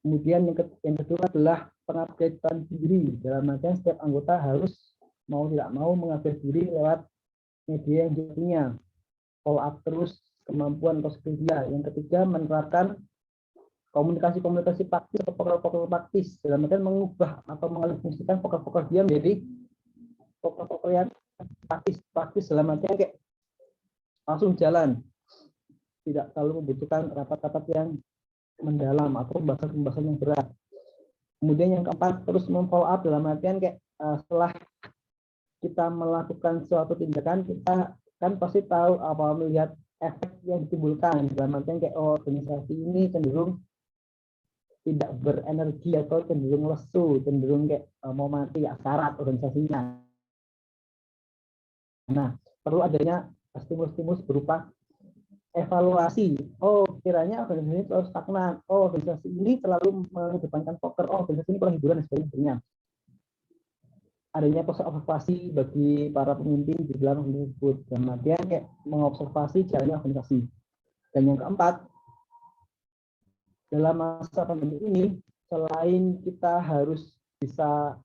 B: Kemudian yang kedua adalah pengupdatean diri. Dalam artian setiap anggota harus mau tidak mau mengupdate diri lewat media yang dia punya. Follow up terus kemampuan atau skill dia. Yang ketiga menerapkan komunikasi praktis atau poker praktis dalam artian mengubah atau mengalihfungsikan poker dia menjadi poker yang praktis dalam artian kayak langsung jalan, tidak selalu membutuhkan rapat-rapat yang mendalam atau pembahasan yang berat. Kemudian yang keempat terus memfollow up dalam artian kayak setelah kita melakukan suatu tindakan, kita kan pasti tahu apa melihat efek yang ditimbulkan dalam artian kayak organisasi ini cenderung tidak berenergi atau cenderung lesu, cenderung kayak mau mati ya, syarat organisasinya. Nah, perlu adanya stimulus-stimulus berupa evaluasi. Oh, kiranya organisasi ini terlalu stagnan. Oh, organisasi ini terlalu mengedepankan poker. Oh, organisasi ini kurang hiburan dan sebagainya. Adanya proses observasi bagi para pemimpin di dalam organisasi tersebut. Dan artian kayak mengobservasi jalannya organisasi. Dan yang keempat, dalam masa pandemi ini, selain kita harus bisa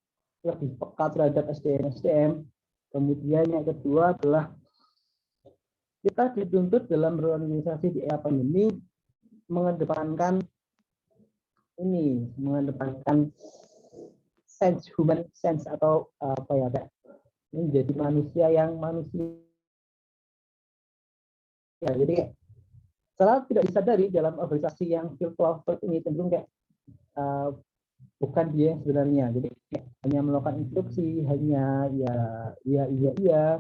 B: lebih peka terhadap SDM, kemudian yang kedua adalah kita dituntut dalam berorganisasi di era pandemi mengedepankan human sense atau apa ya, menjadi manusia yang manusia. Ya, jadi secara tidak disadari dalam organisasi yang virtual seperti ini cenderung kayak bukan dia yang sebenarnya. Jadi hanya melakukan instruksi, hanya iya,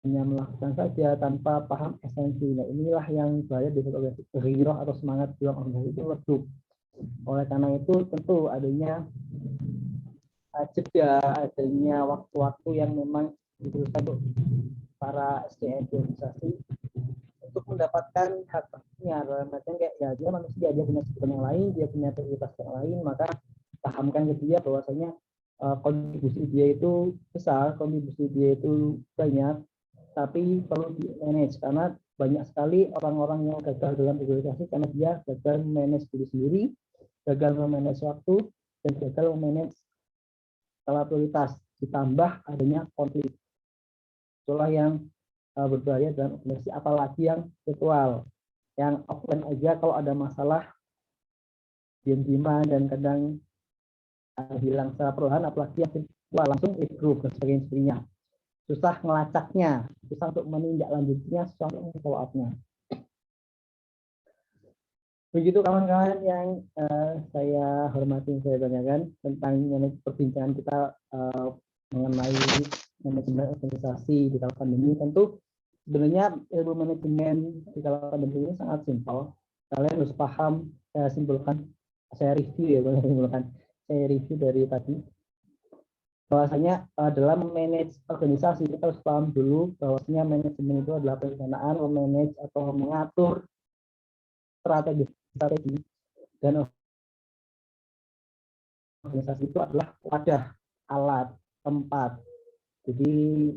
B: hanya melakukan saja tanpa paham esensi. Nah, inilah yang bahaya di organisasi, giroh atau semangat dalam organisasi itu redup. Oleh karena itu tentu adanya jeda, adanya waktu-waktu yang memang dibutuhkan untuk para SDM di organisasi untuk mendapatkan hak-haknya. Dalam artian kayak ya dia manusia, dia punya kebutuhan yang lain, dia punya prioritas yang lain, maka pahamkan ke dia bahwasanya kontribusi dia itu besar, kontribusi dia itu banyak, tapi perlu di manage karena banyak sekali orang-orang yang gagal dalam organisasi karena dia gagal manage diri sendiri, gagal memanage waktu, dan gagal memanage skala prioritas, ditambah adanya konflik. Itulah yang berbahaya dalam organisasi, apalagi yang virtual. Yang offline aja kalau ada masalah diam-diaman dan kadang hilang secara perlahan, apalagi yang virtual langsung grup dan sebagainya. Susah ngelacaknya, susah untuk menindaklanjutinya, susah untuk follow up-nya. Begitu kawan-kawan yang saya hormati, saya tanyakan tentang perbincangan kita mengenai manajemen organisasi di kala pandemi. Tentu sebenarnya ilmu manajemen di kala pandemi ini sangat simpel. Kalian harus paham, saya review dari tadi. Bahwasanya dalam manage organisasi kita harus paham dulu bahwasanya manajemen itu adalah perencanaan, memanage atau mengatur strategi dan organisasi itu adalah wadah, alat, tempat. Jadi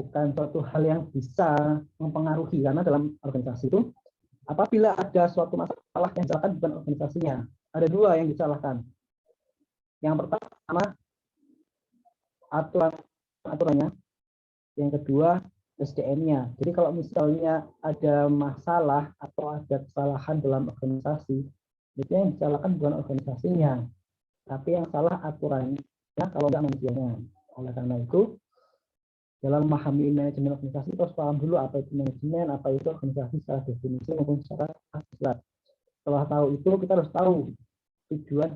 B: bukan suatu hal yang bisa mempengaruhi, karena dalam organisasi itu apabila ada suatu masalah yang disalahkan bukan organisasinya, ada dua yang disalahkan. Yang pertama aturannya, yang kedua SDM-nya. Jadi kalau misalnya ada masalah atau ada kesalahan dalam organisasi, itu yang disalahkan bukan organisasinya, tapi yang salah aturannya, kalau nggak manusianya. Oleh karena itu, dalam memahami manajemen organisasi, terus paham dulu apa itu manajemen, apa itu organisasi secara definisi maupun secara abstrak. Setelah tahu itu, kita harus tahu tujuan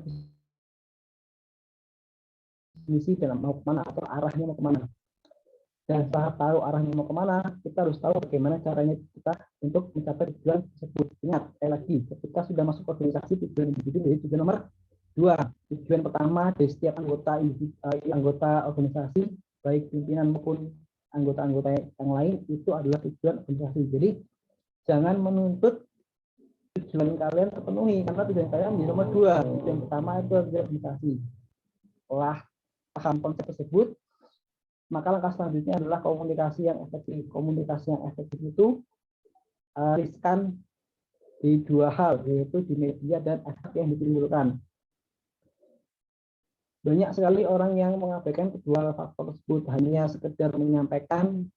B: misi dan mau kemana atau arahnya mau kemana. Dan setelah tahu arahnya mau kemana, kita harus tahu bagaimana caranya kita untuk mencapai tujuan tersebut. Ingat, sekali lagi, ketika sudah masuk organisasi, tujuan individu jadi tujuan nomor 2. Tujuan pertama dari setiap anggota organisasi, baik pimpinan maupun anggota-anggota yang lain, itu adalah tujuan organisasi. Jadi jangan menuntut tujuan kalian terpenuhi, karena tujuan kalian di nomor 2. Tujuan pertama itu adalah organisasi. Setelah paham konsep tersebut, maka langkah selanjutnya adalah komunikasi yang efektif. Komunikasi yang efektif itu riskan di dua hal, yaitu di media dan efek yang ditimbulkan. Banyak sekali orang yang mengabaikan kedua faktor tersebut, hanya sekedar menyampaikan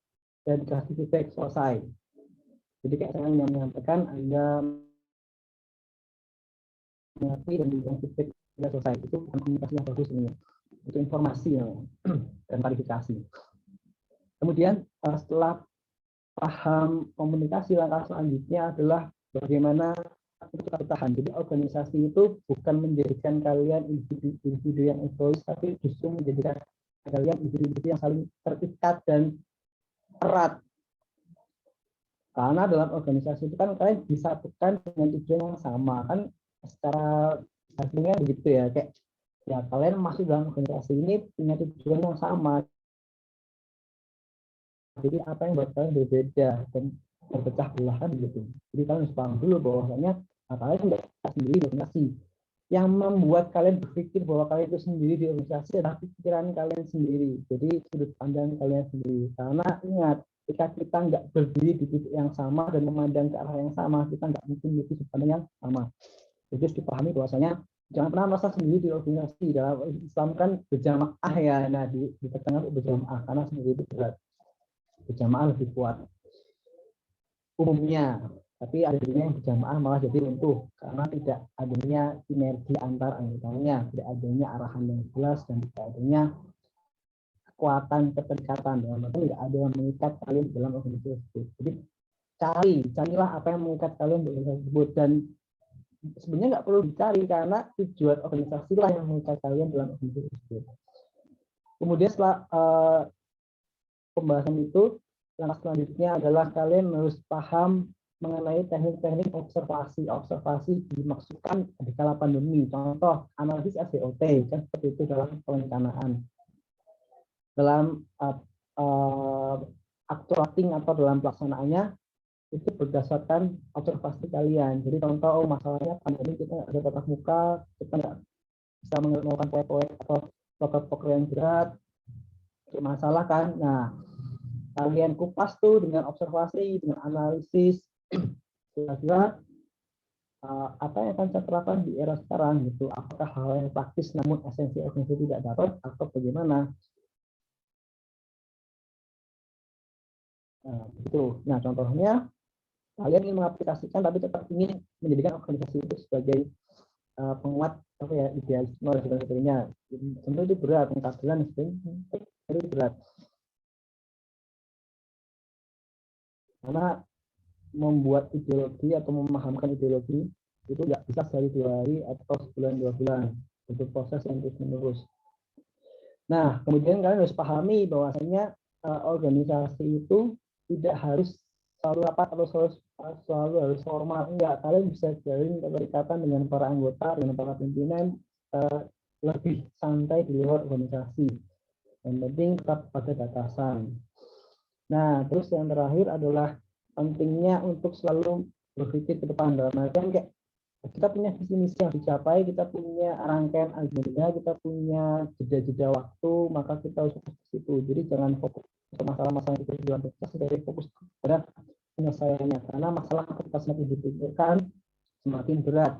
B: dan dikasih feedback selesai. Jadi kayak saya menyampaikan, Anda mengerti dan diberikan feedback sudah selesai. Itu bukan komunikasi yang bagus ini. Itu informasi dan klarifikasi. Kemudian setelah paham komunikasi, langkah selanjutnya adalah bagaimana kita bertahan. Jadi organisasi itu bukan menjadikan kalian individu yang egois, tapi justru menjadikan kalian individu yang saling terikat dan erat. Karena dalam organisasi itu kan kalian disatukan dengan tujuan yang sama, kan secara hasilnya begitu ya, kayak ya kalian masuk dalam organisasi ini punya tujuan yang sama. Jadi apa yang buat kalian berbeda dan berpecah belah kan gitu. Jadi kalian harus paham dulu bahwasanya kalian tidak sendiri di organisasi. Yang membuat kalian berpikir bahwa kalian itu sendiri di organisasi adalah pikiran kalian sendiri. Jadi sudut pandang kalian sendiri. Karena ingat, jika kita nggak berdiri di titik yang sama dan memandang ke arah yang sama, kita nggak mungkin memiliki sudut pandang yang sama. Jadi harus dipahami bahwasanya jangan pernah merasa sendiri di organisasi. Dalam Islam kan berjamaah ya, nah di tengah berjamaah, karena sendiri itu berat. Berjamaah lebih kuat umumnya, tapi ada yang berjamaah malah jadi runtuh karena tidak adanya sinergi antar anggotanya, tidak adanya arahan yang jelas, dan tidak adanya kekuatan keterikatan. Dalam arti tidak ada yang mengikat kalian dalam organisasi tersebut. Jadi carilah apa yang mengikat kalian dalam organisasi tersebut, dan sebenarnya nggak perlu dicari karena tujuan organisasi lah yang mengikat kalian dalam organisasi tersebut. Kemudian setelah pembahasan itu, langkah selanjutnya adalah kalian harus paham mengenai teknik-teknik observasi dimaksudkan di kala pandemi. Contoh analisis SWOT kan seperti itu dalam perencanaan, dalam actuating atau dalam pelaksanaannya itu berdasarkan observasi kalian. Jadi contoh masalahnya pandemi, kita ada tatap muka, kita nggak bisa melakukan proyek-proyek atau program yang berat, masalah kan. Nah, kalian kupas tuh dengan observasi, dengan analisis, kira-kira apa yang akan saya terapkan di era sekarang gitu. Apakah hal yang praktis namun esensi-esensi tidak dapat atau bagaimana? Nah, gitu. Nah, contohnya kalian ingin mengaplikasikan tapi tetap ingin menjadikan organisasi itu sebagai penguat apa ya, idealisme dan sebagainya. Tentu itu berat, pengkajian dan sebagainya itu berat. Karena membuat ideologi atau memahamkan ideologi itu nggak bisa sehari 2 hari atau sebulan 2 bulan. Itu proses yang terus menerus. Nah, kemudian kalian harus pahami bahwasanya organisasi itu tidak harus selalu rapat atau selalu harus formal. Enggak, kalian bisa jalin keterikatan dengan para anggota, dengan para pimpinan lebih santai di luar organisasi. Yang penting tetap pada batasan. Nah, terus yang terakhir adalah pentingnya untuk selalu berpikir ke depan. Dalam artian kayak kita punya visi misi yang dicapai, kita punya rangkaian agenda, kita punya jeda-jeda waktu, maka kita harus fokus ke situ. Jadi jangan fokus ke masalah-masalah itu dalam proses, dari fokus pada penyelesaiannya. Karena masalah ketika semakin dipikirkan semakin berat.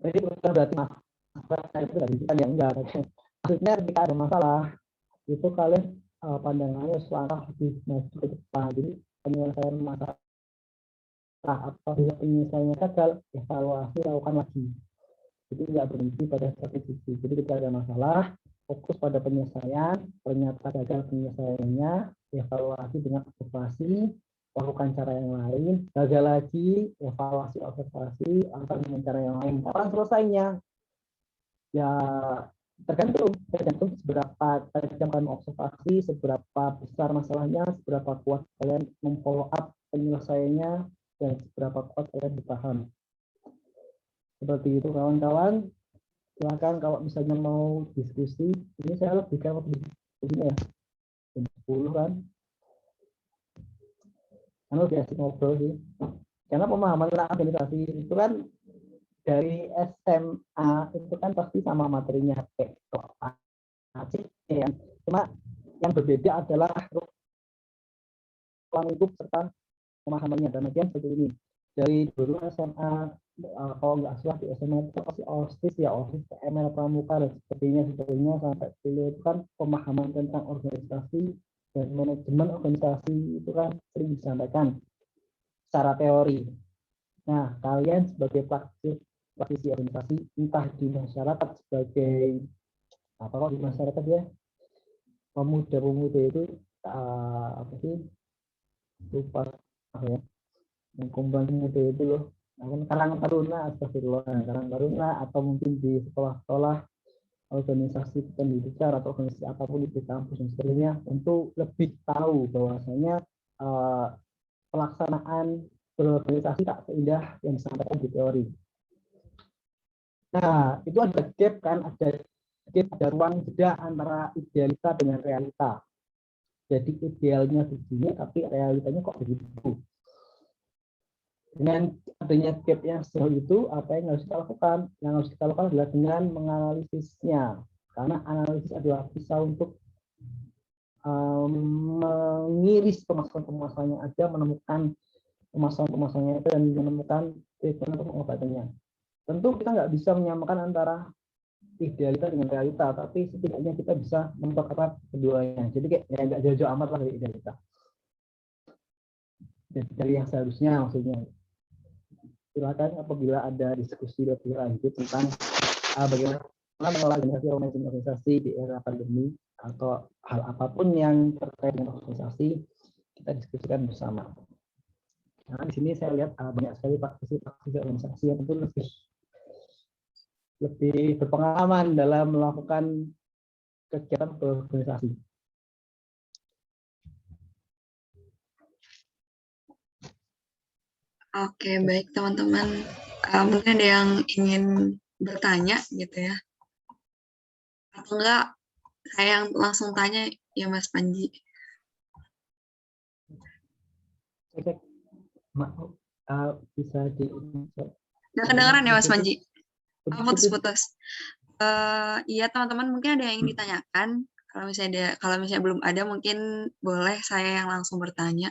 B: Jadi bukan berarti masalah itu tidak dipikirkan, ya enggak. Maksudnya ketika ada masalah itu kalian pandangannya selangkah lebih maju ke depan. Jadi penyelesaian masalah atau penyelesaiannya gagal, evaluasi lakukan lagi. Jadi nggak berhenti pada satu sisi. Jadi ketika ada masalah, fokus pada penyelesaian, ternyata gagal penyelesaiannya, evaluasi dengan observasi, lakukan cara yang lain, gagal lagi, evaluasi observasi, lakukan dengan cara yang lain. Kapan selesainya? Ya tergantung seberapa tajam kalian observasi, seberapa besar masalahnya, seberapa kuat kalian memfollow up penyelesaiannya, dan seberapa kuat kalian bertahan. Seperti itu kawan-kawan. Silakan kalau misalnya mau diskusi. Ini saya lebih kan waktu diskusinya ya, jam 10 kan. Karena lebih asik ngobrol sih. Karena pemahaman tentang organisasi itu kan dari SMA itu kan pasti sama materinya kayak ya. Cuma yang berbeda adalah ruang lingkup serta pemahamannya. Dan bagian seperti ini. Dari dulu SMA, kalau nggak salah di SMA itu pasti OSIS ya, OSIS, ML Pramuka dan sebagainya sampai dulu itu kan pemahaman tentang organisasi dan manajemen organisasi itu kan sering disampaikan secara teori. Nah, kalian sebagai praktisi organisasi, entah di masyarakat sebagai apa kok di masyarakat ya, pemuda-pemuda itu apa sih, lupa ya, yang kumpul muda itu loh, Karang Taruna, astagfirullah, Karang Taruna, atau mungkin di sekolah-sekolah, organisasi pendidikan atau organisasi apapun di kampus dan sebagainya, untuk lebih tahu bahwasanya pelaksanaan berorganisasi tak seindah yang disampaikan di teori. Nah, itu ada gap kan, ada ruang jeda antara idealita dengan realita. Jadi idealnya begini, tapi realitanya kok begitu. Dengan adanya gap yang sejauh itu, apa yang harus kita lakukan? Yang harus kita lakukan adalah dengan menganalisisnya. Karena analisis adalah bisa untuk mengiris permasalahan-permasalahan yang ada, menemukan permasalahan-permasalahan yang ada, dan menemukan treatment untuk pengobatannya. Tentu kita nggak bisa menyamakan antara idealita dengan realita, tapi setidaknya kita bisa mempererat keduanya. Jadi kayak ya nggak jauh-jauh amat lah dari idealita. Dari yang seharusnya maksudnya. Silakan apabila ada diskusi lebih lanjut tentang bagaimana mengelola organisasi di era pandemi atau hal apapun yang terkait dengan organisasi, kita diskusikan bersama. Nah, di sini saya lihat banyak sekali praktisi organisasi yang tentu lebih berpengalaman dalam melakukan kegiatan berorganisasi.
A: Oke, baik teman-teman. Mungkin ada yang ingin bertanya gitu ya. Atau enggak, saya yang langsung tanya ya Mas Panji.
B: Bisa di...
A: Nggak kedengeran ya Mas Panji? Putus-putus. Iya teman-teman, mungkin ada yang ingin ditanyakan. Kalau misalnya belum ada, mungkin boleh saya yang langsung bertanya.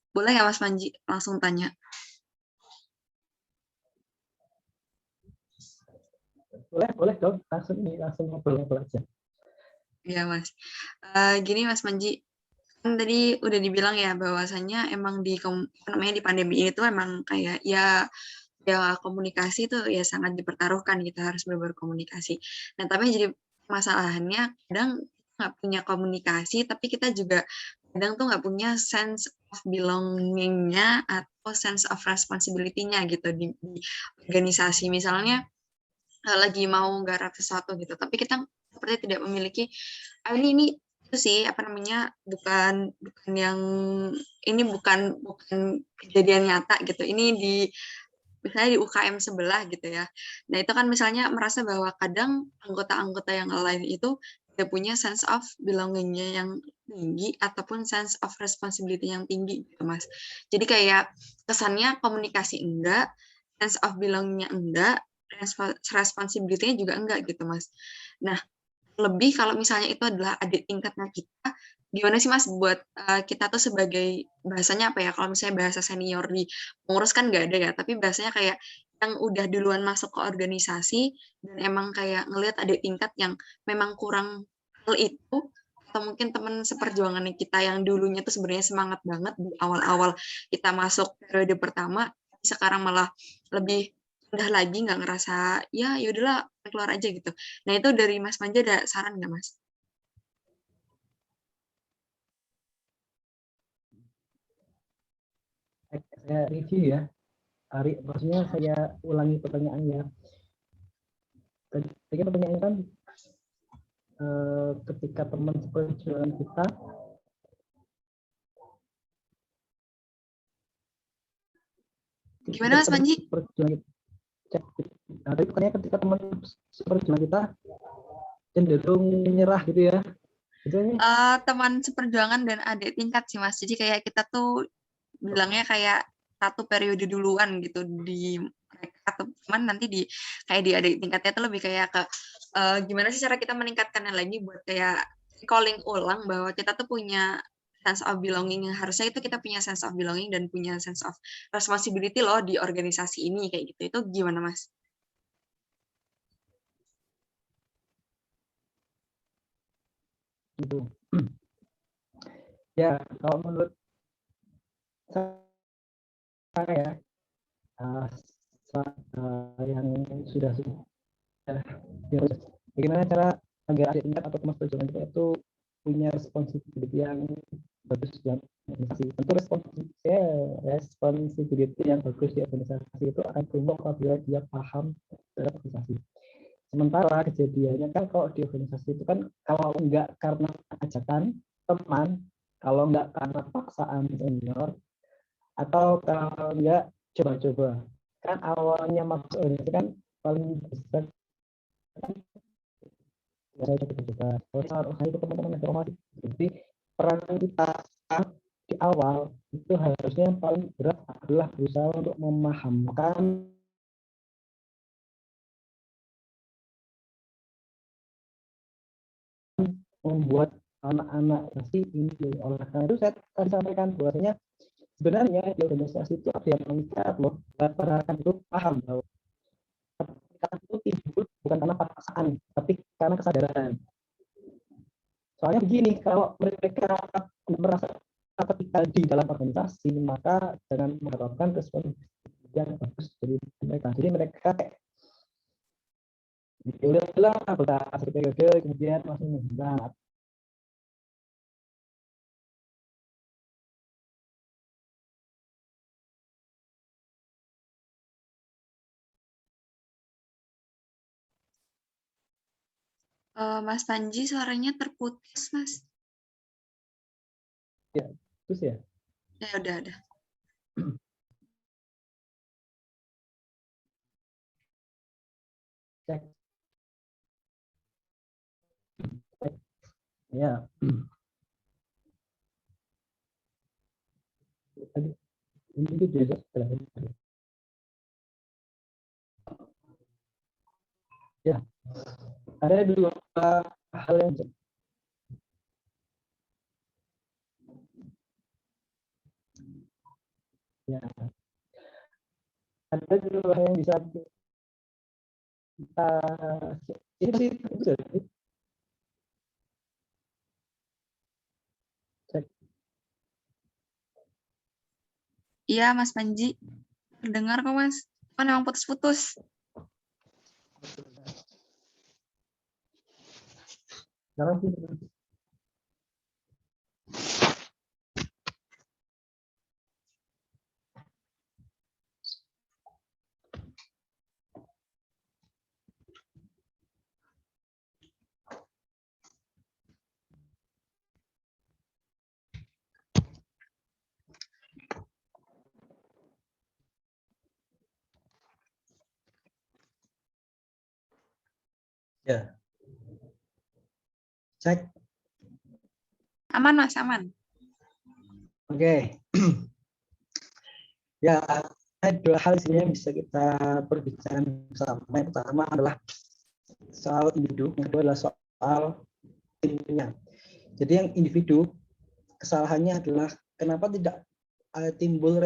A: Boleh ya Mas Panji langsung tanya?
B: Boleh dong, langsung ngobrol aja.
A: Iya Mas. Gini Mas Panji, kan tadi udah dibilang ya bahwasannya emang di pandemi ini tuh emang kayak ya komunikasi tuh ya sangat dipertaruhkan, kita harus berkomunikasi. Nah, tapi yang jadi masalahnya kadang nggak punya komunikasi, tapi kita juga kadang tuh nggak punya sense of belonging-nya atau sense of responsibility-nya gitu di organisasi. Misalnya lagi mau garap sesuatu gitu, tapi kita seperti tidak memiliki ini itu sih apa namanya bukan yang ini bukan kejadian nyata gitu. Ini di misalnya di UKM sebelah gitu ya. Nah, itu kan misalnya merasa bahwa kadang anggota-anggota yang lain itu tidak punya sense of belonging-nya yang tinggi ataupun sense of responsibility yang tinggi gitu, Mas. Jadi kayak kesannya komunikasi enggak, sense of belonging-nya enggak, responsibility-nya juga enggak gitu, Mas. Nah, lebih kalau misalnya itu adalah adik tingkatnya kita, gimana sih Mas buat kita tuh sebagai bahasanya apa ya, kalau misalnya bahasa senior di pengurus kan nggak ada ya, tapi bahasanya kayak yang udah duluan masuk ke organisasi dan emang kayak ngelihat adik tingkat yang memang kurang hal itu, atau mungkin teman seperjuangannya kita yang dulunya tuh sebenarnya semangat banget di awal-awal kita masuk periode pertama, sekarang malah lebih udah lagi nggak ngerasa ya yaudahlah keluar aja gitu. Nah, itu dari Mas Manja ada saran nggak, Mas?
B: Saya review ya, Ari, maksudnya saya ulangi pertanyaannya. Tadi pertanyaannya kan ketika teman seperjuangan kita
A: Gimana, Mas Panji?
B: Nah, tapi bukannya ketika teman seperjuangan kita cenderung menyerah gitu ya?
A: Teman seperjuangan dan adik tingkat sih, Mas. Jadi kayak kita tuh bilangnya kayak satu periode duluan gitu di mereka, teman nanti di kayak di adik tingkatnya tuh lebih kayak ke gimana sih cara kita meningkatkannya lagi buat kayak calling ulang bahwa kita tuh punya sense of belonging, yang harusnya itu kita punya sense of belonging dan punya sense of responsibility loh di organisasi ini kayak gitu. Itu gimana, Mas?
B: Gitu. Ya, kalau menurut saya yang sudah bagaimana cara agar adik tingkat atau teman seperjuangan kita itu punya responsibility yang bagus dalam organisasi. Tentu responsibility yang bagus di organisasi itu akan tumbuh apabila dia paham terhadap organisasi. Sementara kejadiannya kan kalau di organisasi itu kan kalau enggak karena ajakan teman, kalau enggak karena paksaan senior, atau kalau enggak coba-coba. Kan awalnya masuk organisasi kan paling besar saya coba-coba. Kalau itu teman-teman informasi. Jadi peran kita di awal itu harusnya yang paling berat adalah berusaha untuk memahamkan, membuat anak-anak ini. Oleh karena itu saya tadi sampaikan bahwasanya sebenarnya di organisasi itu ada yang mengikat loh, masyarakat itu paham bahwa itu timbul bukan karena paksaan tapi karena kesadaran. Soalnya begini, kalau mereka merasa ketika di dalam organisasi, maka jangan mengharapkan respon yang bagus dari mereka. Jadi mereka kayak ya udahlah berhasil periode kemudian masih menghilang.
A: Mas Panji suaranya terputus, Mas.
B: Ya, terus ya.
A: Ya udah.
B: Cek. Ya. Tadi ini biasa ya. Ada dua hal yang Ya. Ada juga yang bisa kita ini sih itu jadi
A: Iya, Mas Panji. Dengar kok, Mas. Kan emang putus-putus.
B: sekarang sih ya cek.
A: Aman, Mas, aman.
B: Oke. Ya, ada dua hal sih yang bisa kita perbincangan bersama. Yang pertama adalah soal individu, yang kedua adalah soal timnya. Jadi yang individu kesalahannya adalah kenapa tidak timbul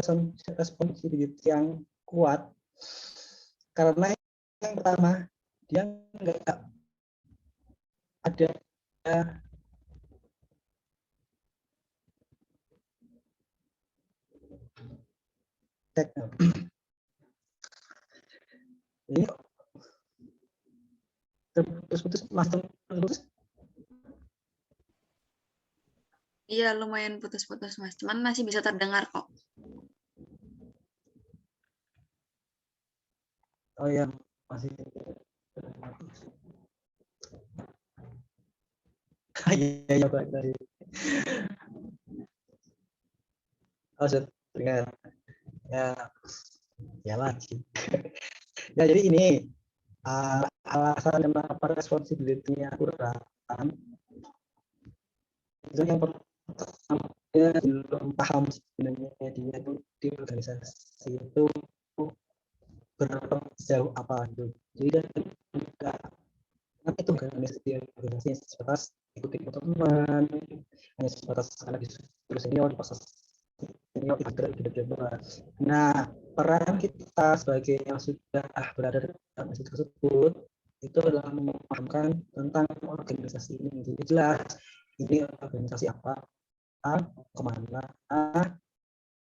B: responsibility yang kuat, karena yang pertama dia nggak ada ini terputus-putus masih terputus.
A: Iya, lumayan putus-putus, Mas. Cuman masih bisa terdengar kok.
B: Oh ya, masih. Iya, iya, Pak. Oh, sudah dengar. Ya, ya lagi. Ya, jadi ini alasan kenapa responsibility-nya kurang. Itu yang pertama, dia belum paham sebenarnya dia itu di organisasi itu berapa sejauh apa gitu. Jadi dia enggak ngerti itu organisasi sebatas ikuti teman, hanya sebatas anak disuruh senior di proses senior tidak. Nah, peran kita sebagai yang sudah berada di organisasi tersebut itu adalah memahamkan tentang organisasi ini. Jadi jelas ini organisasi apa, kemana,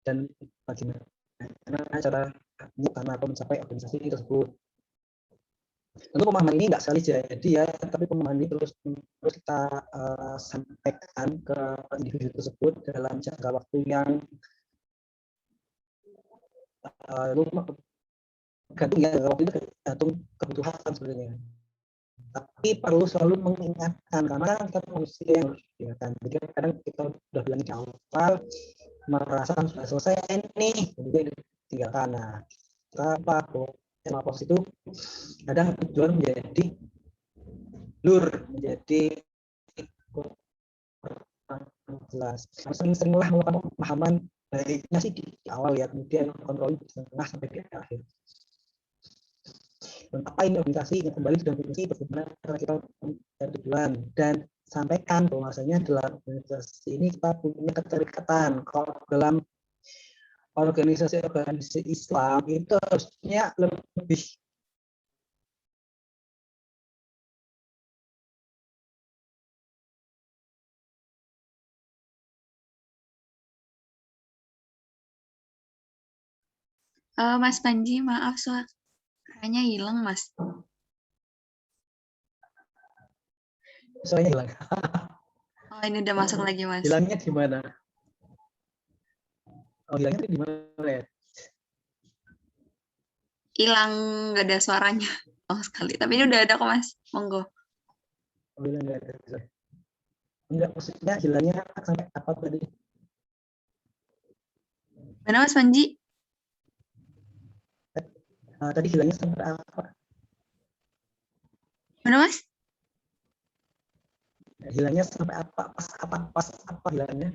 B: dan bagaimana cara karena mencapai organisasi tersebut. Tentu pemahaman ini nggak sekali jadi ya, tapi pemahaman ini terus kita sampaikan ke individu tersebut dalam jangka waktu yang gantung ya, waktu itu gantung kebutuhan sebenarnya. Tapi perlu selalu mengingatkan karena kan kita manusia yang harus diingatkan. Jadi kadang kita sudah bilang di awal merasakan sudah selesai nih, kemudian ditinggalkan. Nah, apa pos itu kadang tujuan menjadi lur, menjadi jelas. Sering-seringlah melakukan pemahaman baiknya sih di awal ya, kemudian kontrol di tengah sampai di akhir. Dan apa ini organisasi yang kembali sudah fungsi bagaimana kita mencari tujuan dan sampaikan bahwasanya dalam organisasi ini kita punya keterikatan. Kalau dalam organisasi Islam itu harusnya lebih
A: Mas Panji, maaf suaranya hilang, Mas.
B: soalnya hilang.
A: Oh, ini udah masuk lagi, Mas.
B: Hilangnya di mana? Oh, hilangnya di mana ya?
A: Hilang, nggak ada suaranya. Oh, sekali. Tapi ini udah ada kok, Mas. Monggo.
B: Oh, hilang nggak ada. Enggak, maksudnya hilangnya sampai apa tadi?
A: Mana, Mas Panji?
B: Tadi hilangnya sampai apa?
A: Mana, Mas?
B: Hilangnya sampai apa? Pas apa hilangnya?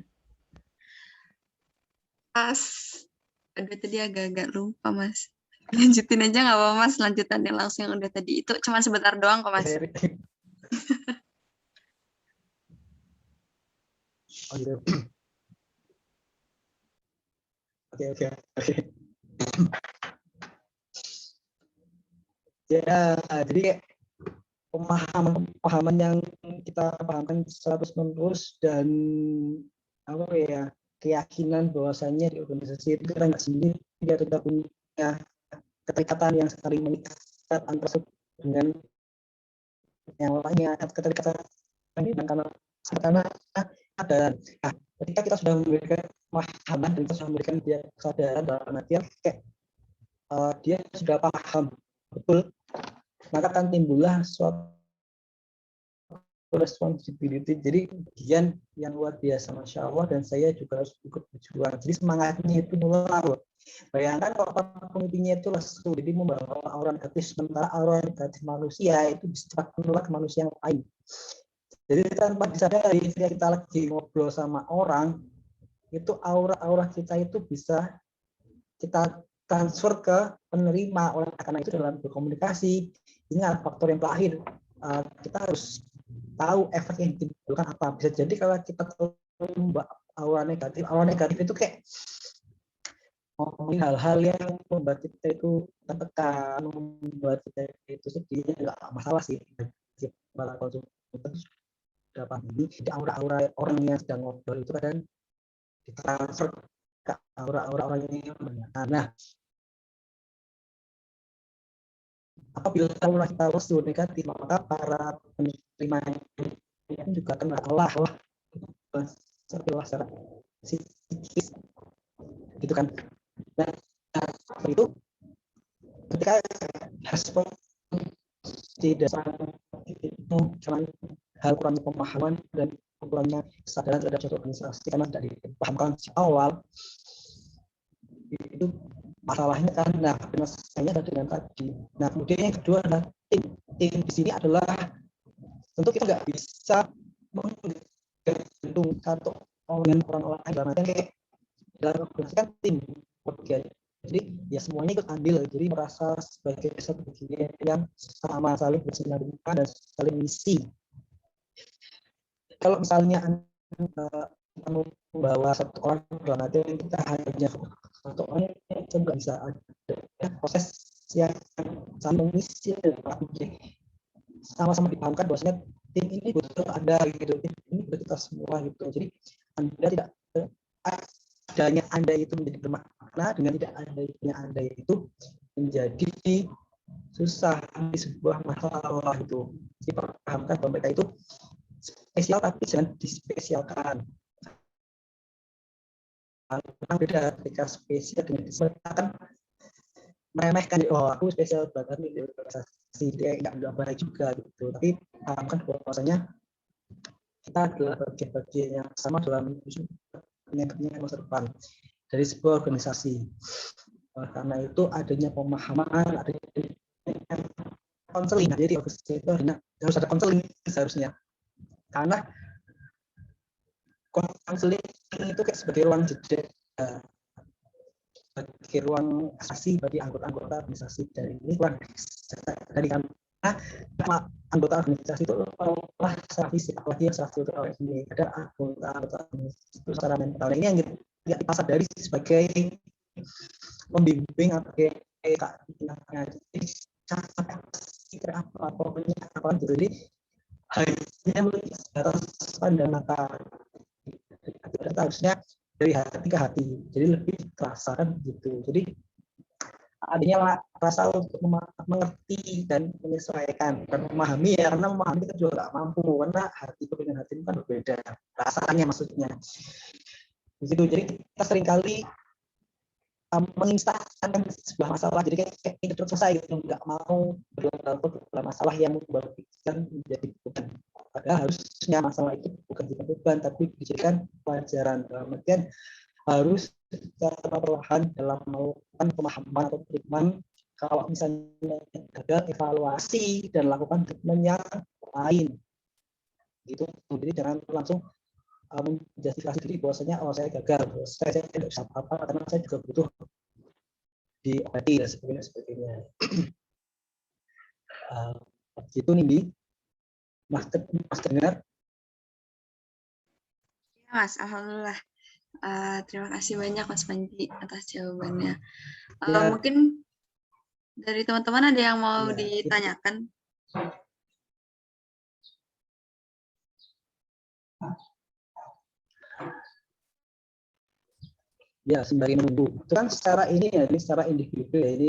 A: Pas. Aduh, tadi agak-agak lupa, Mas. Lanjutin aja nggak apa-apa, Mas. Lanjutannya langsung yang udah tadi. Itu cuma sebentar doang kok, Mas.
B: Oh, gitu. Oke. Ya, jadi kayak pemahaman yang kita pahamkan secara terus dan apa ya, keyakinan bahwasanya di organisasi itu kita nggak sendiri, dia tetap punya keterikatan yang saling mengikat antara satu dengan yang lainnya, keterikatan ini karena ada. Nah, ketika kita sudah memberikan pemahaman dan kita sudah memberikan dia kesadaran dalam artian kayak dia sudah paham betul, maka akan timbullah suatu responsibility, jadi bagian yang luar biasa, Masya Allah, dan saya juga harus ikut berjuang. Jadi semangatnya itu nular loh. Bayangkan kalau pemimpinnya itu lesu, jadi membawa aura negatif, sementara aura negatif manusia itu bisa cepat menular ke manusia yang lain. Jadi tanpa disadari ketika kita lagi ngobrol sama orang, itu aura kita itu bisa kita transfer ke penerima. Oleh karena itu dalam berkomunikasi, ini adalah faktor yang terakhir. Kita harus tahu efek yang ditimbulkan apa. Bisa jadi kalau kita tahu aura negatif itu kayak ngomongin hal-hal yang membuat kita itu tertekan, membuat kita itu sedih, nggak masalah sih. Para konsumen sudah paham ini, aura-aura orang yang sedang ngobrol itu kadang ditransfer ke aura-aura orang yang mendengar. Nah, apabila aura kita lesu negatif, maka para penerima juga kena Allah secara psikis gitu kan. Nah, itu ketika respon tidak itu cuman hal kurangnya pemahaman dan kurangnya kesadaran terhadap suatu organisasi karena tidak dipahamkan di awal, itu masalahnya kan. Nah, penyelesaiannya adalah dengan tadi. Nah, kemudian yang kedua adalah tim di sini adalah tentu kita nggak bisa menggabungkan satu dengan orang lain dalam artian kayak dalam organisasi kan tim, jadi ya semuanya ikut andil, jadi merasa sebagai satu bagian yang sama, saling bersinergi dan saling misi. Kalau misalnya kita membawa satu orang dalam artian kita hanya satu orang, itu nggak bisa ada proses yang saling mengisi dan sama-sama dipahamkan bahwasanya tim ini butuh Anda gitu, tim ini butuh kita semua gitu. Jadi Anda tidak adanya Anda itu menjadi bermakna, dengan tidak adanya Anda itu menjadi susah di sebuah masalah itu. Jadi pahamkan bahwa mereka itu spesial tapi jangan dispesialkan. Memang beda ketika spesial dengan dispesialkan, meremehkan, oh aku spesial banget nih, dia nggak baik juga gitu. Tapi pahamkan bahwasanya kita adalah bagian-bagian yang sama dalam kepentingan masa depan dari sebuah organisasi. Karena itu adanya pemahaman, adanya konseling. Jadi organisasi itu harus ada konseling seharusnya. Karena konseling itu kayak sebagai ruang jeda, sebagai ruang asasi bagi anggota-anggota organisasi dari ini, dari karena anggota organisasi itu olah secara fisik, apalagi yang secara kultural ini ada anggota organisasi itu secara mental. Ini yang tidak dipasadari sebagai pembimbing atau kayak apa pokoknya apa gitu. Jadi hanya melihat atas pandang mata, harusnya dari hati ke hati, jadi lebih terasa kan gitu. Jadi adanya rasa untuk mengerti dan menyesuaikan dan memahami, ya karena memahami kita juga nggak mampu karena hati dengan hati itu kan berbeda rasanya, maksudnya begitu. Jadi kita seringkali menginstankan sebuah masalah, jadi kayak ini selesai gitu, nggak mau berlarut dalam masalah yang membuat pikiran menjadi beban. Padahal harusnya masalah itu bukan beban tapi dijadikan pelajaran, dalam artian harus secara perlahan dalam melakukan pemahaman atau treatment. Kalau misalnya gagal, evaluasi dan lakukan treatment yang lain gitu. Jadi jangan langsung menjustifikasi diri bahwasanya saya gagal, saya tidak bisa apa-apa karena saya juga butuh diobati dan sebagainya. Gitu nih, Mas dengar?
A: Ya, Mas, alhamdulillah. Terima kasih banyak Mas Panji atas jawabannya.
B: Ya,
A: Mungkin dari teman-teman ada yang mau
B: ya,
A: ditanyakan?
B: ya sembari menunggu. Itu kan secara ini ya, ini secara individu ya, ini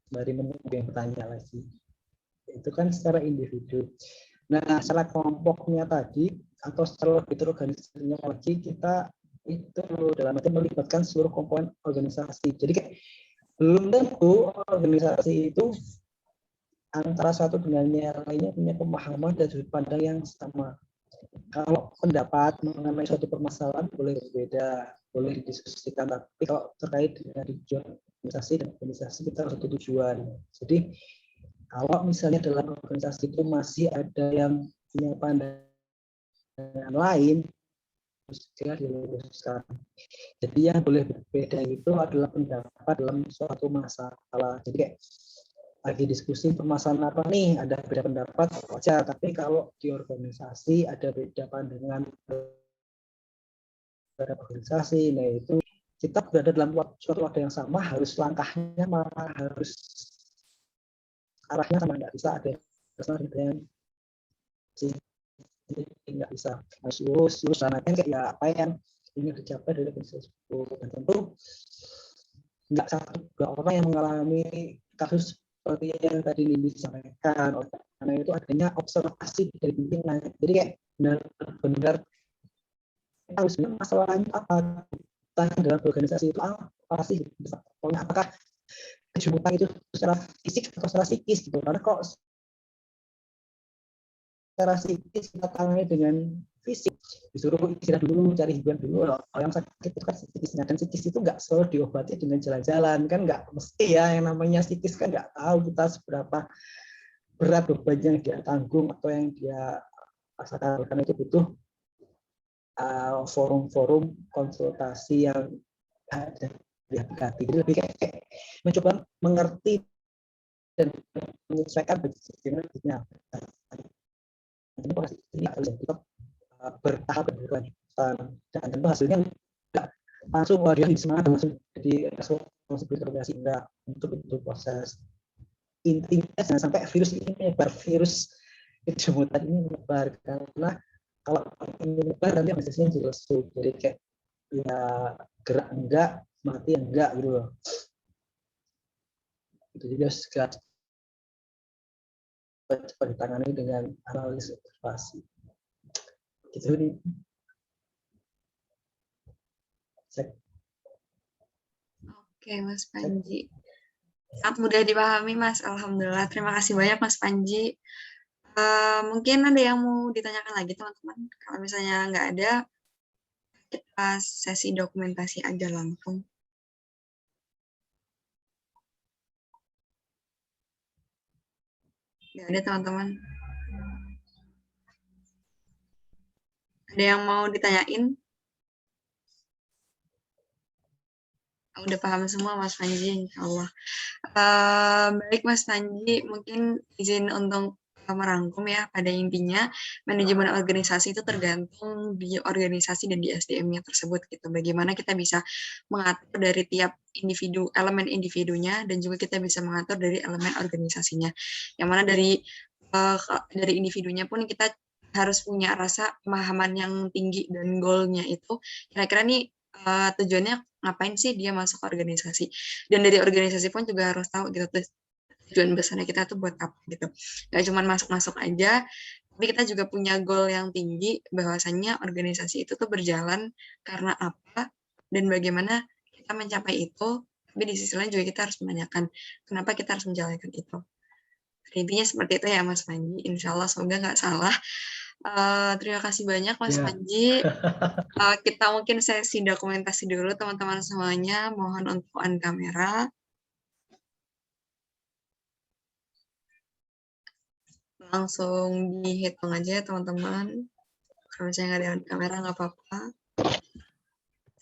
B: sembari menunggu yang bertanya lagi. Itu kan secara individu. Nah, secara kelompoknya tadi atau secara lebih terorganisasinya lagi, kita itu dalam arti melibatkan seluruh komponen organisasi. Jadi kayak belum tentu organisasi itu antara satu dengan yang lainnya punya pemahaman dan sudut pandang yang sama. Kalau pendapat mengenai suatu permasalahan boleh berbeda, boleh didiskusikan, tapi kalau terkait dengan tujuan organisasi dan organisasi kita harus satu tujuan. Jadi kalau misalnya dalam organisasi itu masih ada yang punya pandangan lain, segera diluruskan. Jadi yang boleh berbeda itu adalah pendapat dalam suatu masalah. Jadi kayak lagi diskusi permasalahan apa nih, ada beda pendapat wajar, tapi kalau di organisasi ada beda pandangan terhadap organisasi, nah itu kita berada dalam suatu wadah yang sama, harus langkahnya malah harus arahnya sama, nggak bisa ada yang nggak bisa harus lurus anaknya kayak ya apa yang ingin dicapai dari organisasi itu. Dan tentu nggak satu dua orang yang mengalami kasus seperti yang tadi Nindi sampaikan. Karena itu adanya observasi dari pimpinan. Jadi kayak benar-benar harus masalahnya apa, tanya dalam organisasi itu apa sih, apakah kejumutan itu secara fisik atau secara psikis gitu. Karena kok secara psikis kita tangani dengan fisik, disuruh istirahat dulu, cari hiburan dulu. Kalau yang sakit itu kan psikisnya, dan psikis itu nggak selalu diobati dengan jalan-jalan, kan nggak mesti ya. Yang namanya psikis kan nggak tahu kita seberapa berat beban yang dia tanggung atau yang dia rasakan. Karena itu butuh forum-forum konsultasi yang ada di hati. Jadi lebih kayak mencoba mengerti dan menyesuaikan bentuknya. Ini prosesnya harus tetap bertahap berkelanjutan, dan tentu hasilnya tidak langsung dia semangat langsung jadi responsabilitas, enggak. Untuk itu proses. Intinya jangan sampai virus ini menyebar, virus kejumutan ini menyebar, karena kalau ini menyebar nanti prosesnya jelas. Jadi kayak ya gerak enggak, mati enggak gitu loh. Itu juga segera cepat ditangani dengan analisis observasi. Gitu nih.
A: Oke, Mas Panji. Sangat mudah dipahami, Mas. Alhamdulillah. Terima kasih banyak, Mas Panji. Mungkin ada yang mau ditanyakan lagi, teman-teman. Kalau misalnya nggak ada, kita sesi dokumentasi aja langsung. Nggak ada, teman-teman. Ada yang mau ditanyain? Udah paham semua, Mas Panji, insya Allah. Baik, Mas Panji, mungkin izin untuk merangkum ya. Pada intinya, manajemen organisasi itu tergantung di organisasi dan di SDM-nya tersebut gitu. Bagaimana kita bisa mengatur dari tiap individu, elemen individunya, dan juga kita bisa mengatur dari elemen organisasinya. Yang mana dari individunya pun kita harus punya rasa pemahaman yang tinggi, dan goalnya itu kira-kira nih tujuannya ngapain sih dia masuk organisasi, dan dari organisasi pun juga harus tahu gitu tujuan besarnya kita tuh buat apa gitu. Gak cuma masuk-masuk aja, tapi kita juga punya goal yang tinggi, bahwasannya organisasi itu tuh berjalan karena apa dan bagaimana kita mencapai itu. Tapi di sisi lain juga kita harus menanyakan kenapa kita harus menjalankan itu. Intinya seperti itu ya, Mas Panji. Insya Allah semoga nggak salah. Terima kasih banyak, Mas Panji. Kita mungkin sesi dokumentasi dulu, teman-teman semuanya. Mohon untuk on kamera. Langsung dihitung aja ya, teman-teman. Kalau misalnya nggak ada on kamera, nggak apa-apa.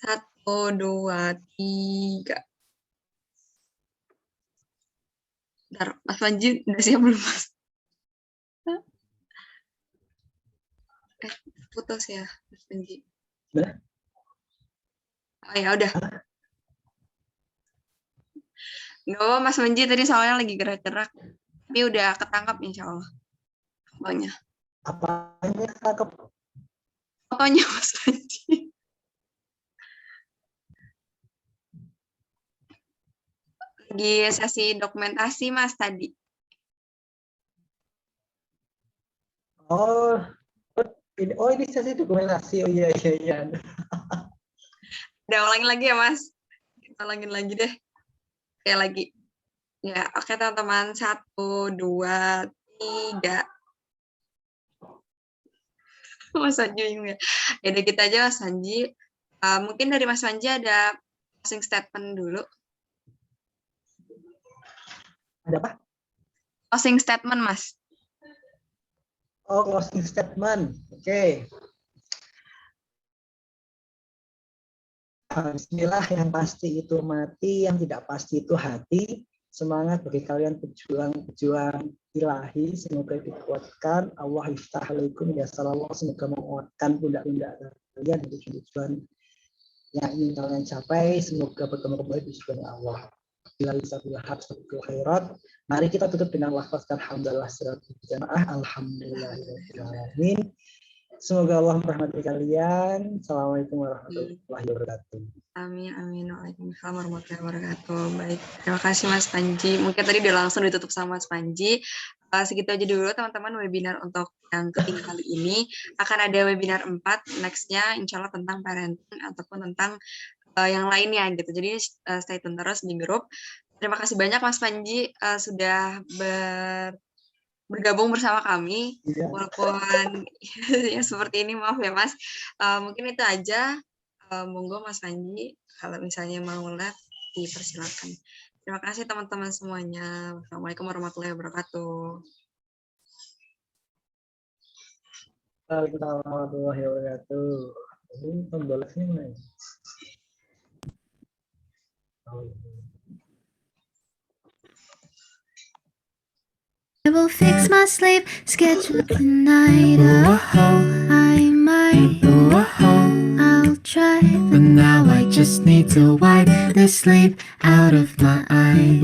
A: 1, 2, 3. Bentar, Mas Panji udah siap belum, Mas? Putus ya, Mas Panji. Oh ya udah. Nggak apa Mas Manji tadi soalnya lagi gerak-gerak. Tapi udah ketangkap insya Allah. Fotonya.
B: Apanya cakep?
A: Fotonya Mas Manji. Lagi sesi dokumentasi Mas tadi.
B: Oh, ini sesi dokumentasi. Oh iya.
A: Udah ulangin lagi ya Mas. Kita ulangin lagi deh. Kayak lagi. Ya, oke teman-teman. 1, 2, 3. Mas Sanji bingung ya. Yaudah kita aja Mas Sanji. Mungkin dari Mas Sanji ada closing statement dulu.
B: Ada apa?
A: Closing statement Mas.
B: Oh, closing statement. Oke. Bismillah, yang pasti itu mati, yang tidak pasti itu hati. Semangat bagi kalian pejuang ilahi, semoga dikuatkan. Allah iftah alaikum ya salallahu, semoga menguatkan pundak-pundak kalian untuk tujuan yang ingin kalian capai, semoga bertemu kembali di surga Allah. Bila isabillah habsabil khairat. Mari kita tutup dengan lafaz alhamdulillah siratul jamaah, alhamdulillahirabbil alamin. Semoga Allah merahmati kalian. Assalamualaikum warahmatullahi wabarakatuh.
A: Amin, amin. Waalaikumsalam warahmatullahi wabarakatuh. Baik, terima kasih Mas Panji. Mungkin tadi udah langsung ditutup sama Mas Panji. Segitu aja dulu teman-teman webinar untuk yang ketiga kali ini. Akan ada webinar 4, next-nya insya Allah tentang parenting ataupun tentang yang lainnya gitu. Jadi stay tune terus di grup. Terima kasih banyak Mas Panji sudah bergabung bersama kami, walaupun ya seperti ini, maaf ya Mas. Mungkin itu aja. Monggo Mas Panji, kalau misalnya mau live, dipersilakan. Terima kasih teman-teman semuanya. Wassalamualaikum warahmatullahi wabarakatuh.
B: Waalaikumsalam warahmatullahi wabarakatuh. Ini pembalasnya mana?
D: I will fix my sleep schedule tonight. I might. I'll try, but now I just need to wipe the sleep out of my eyes.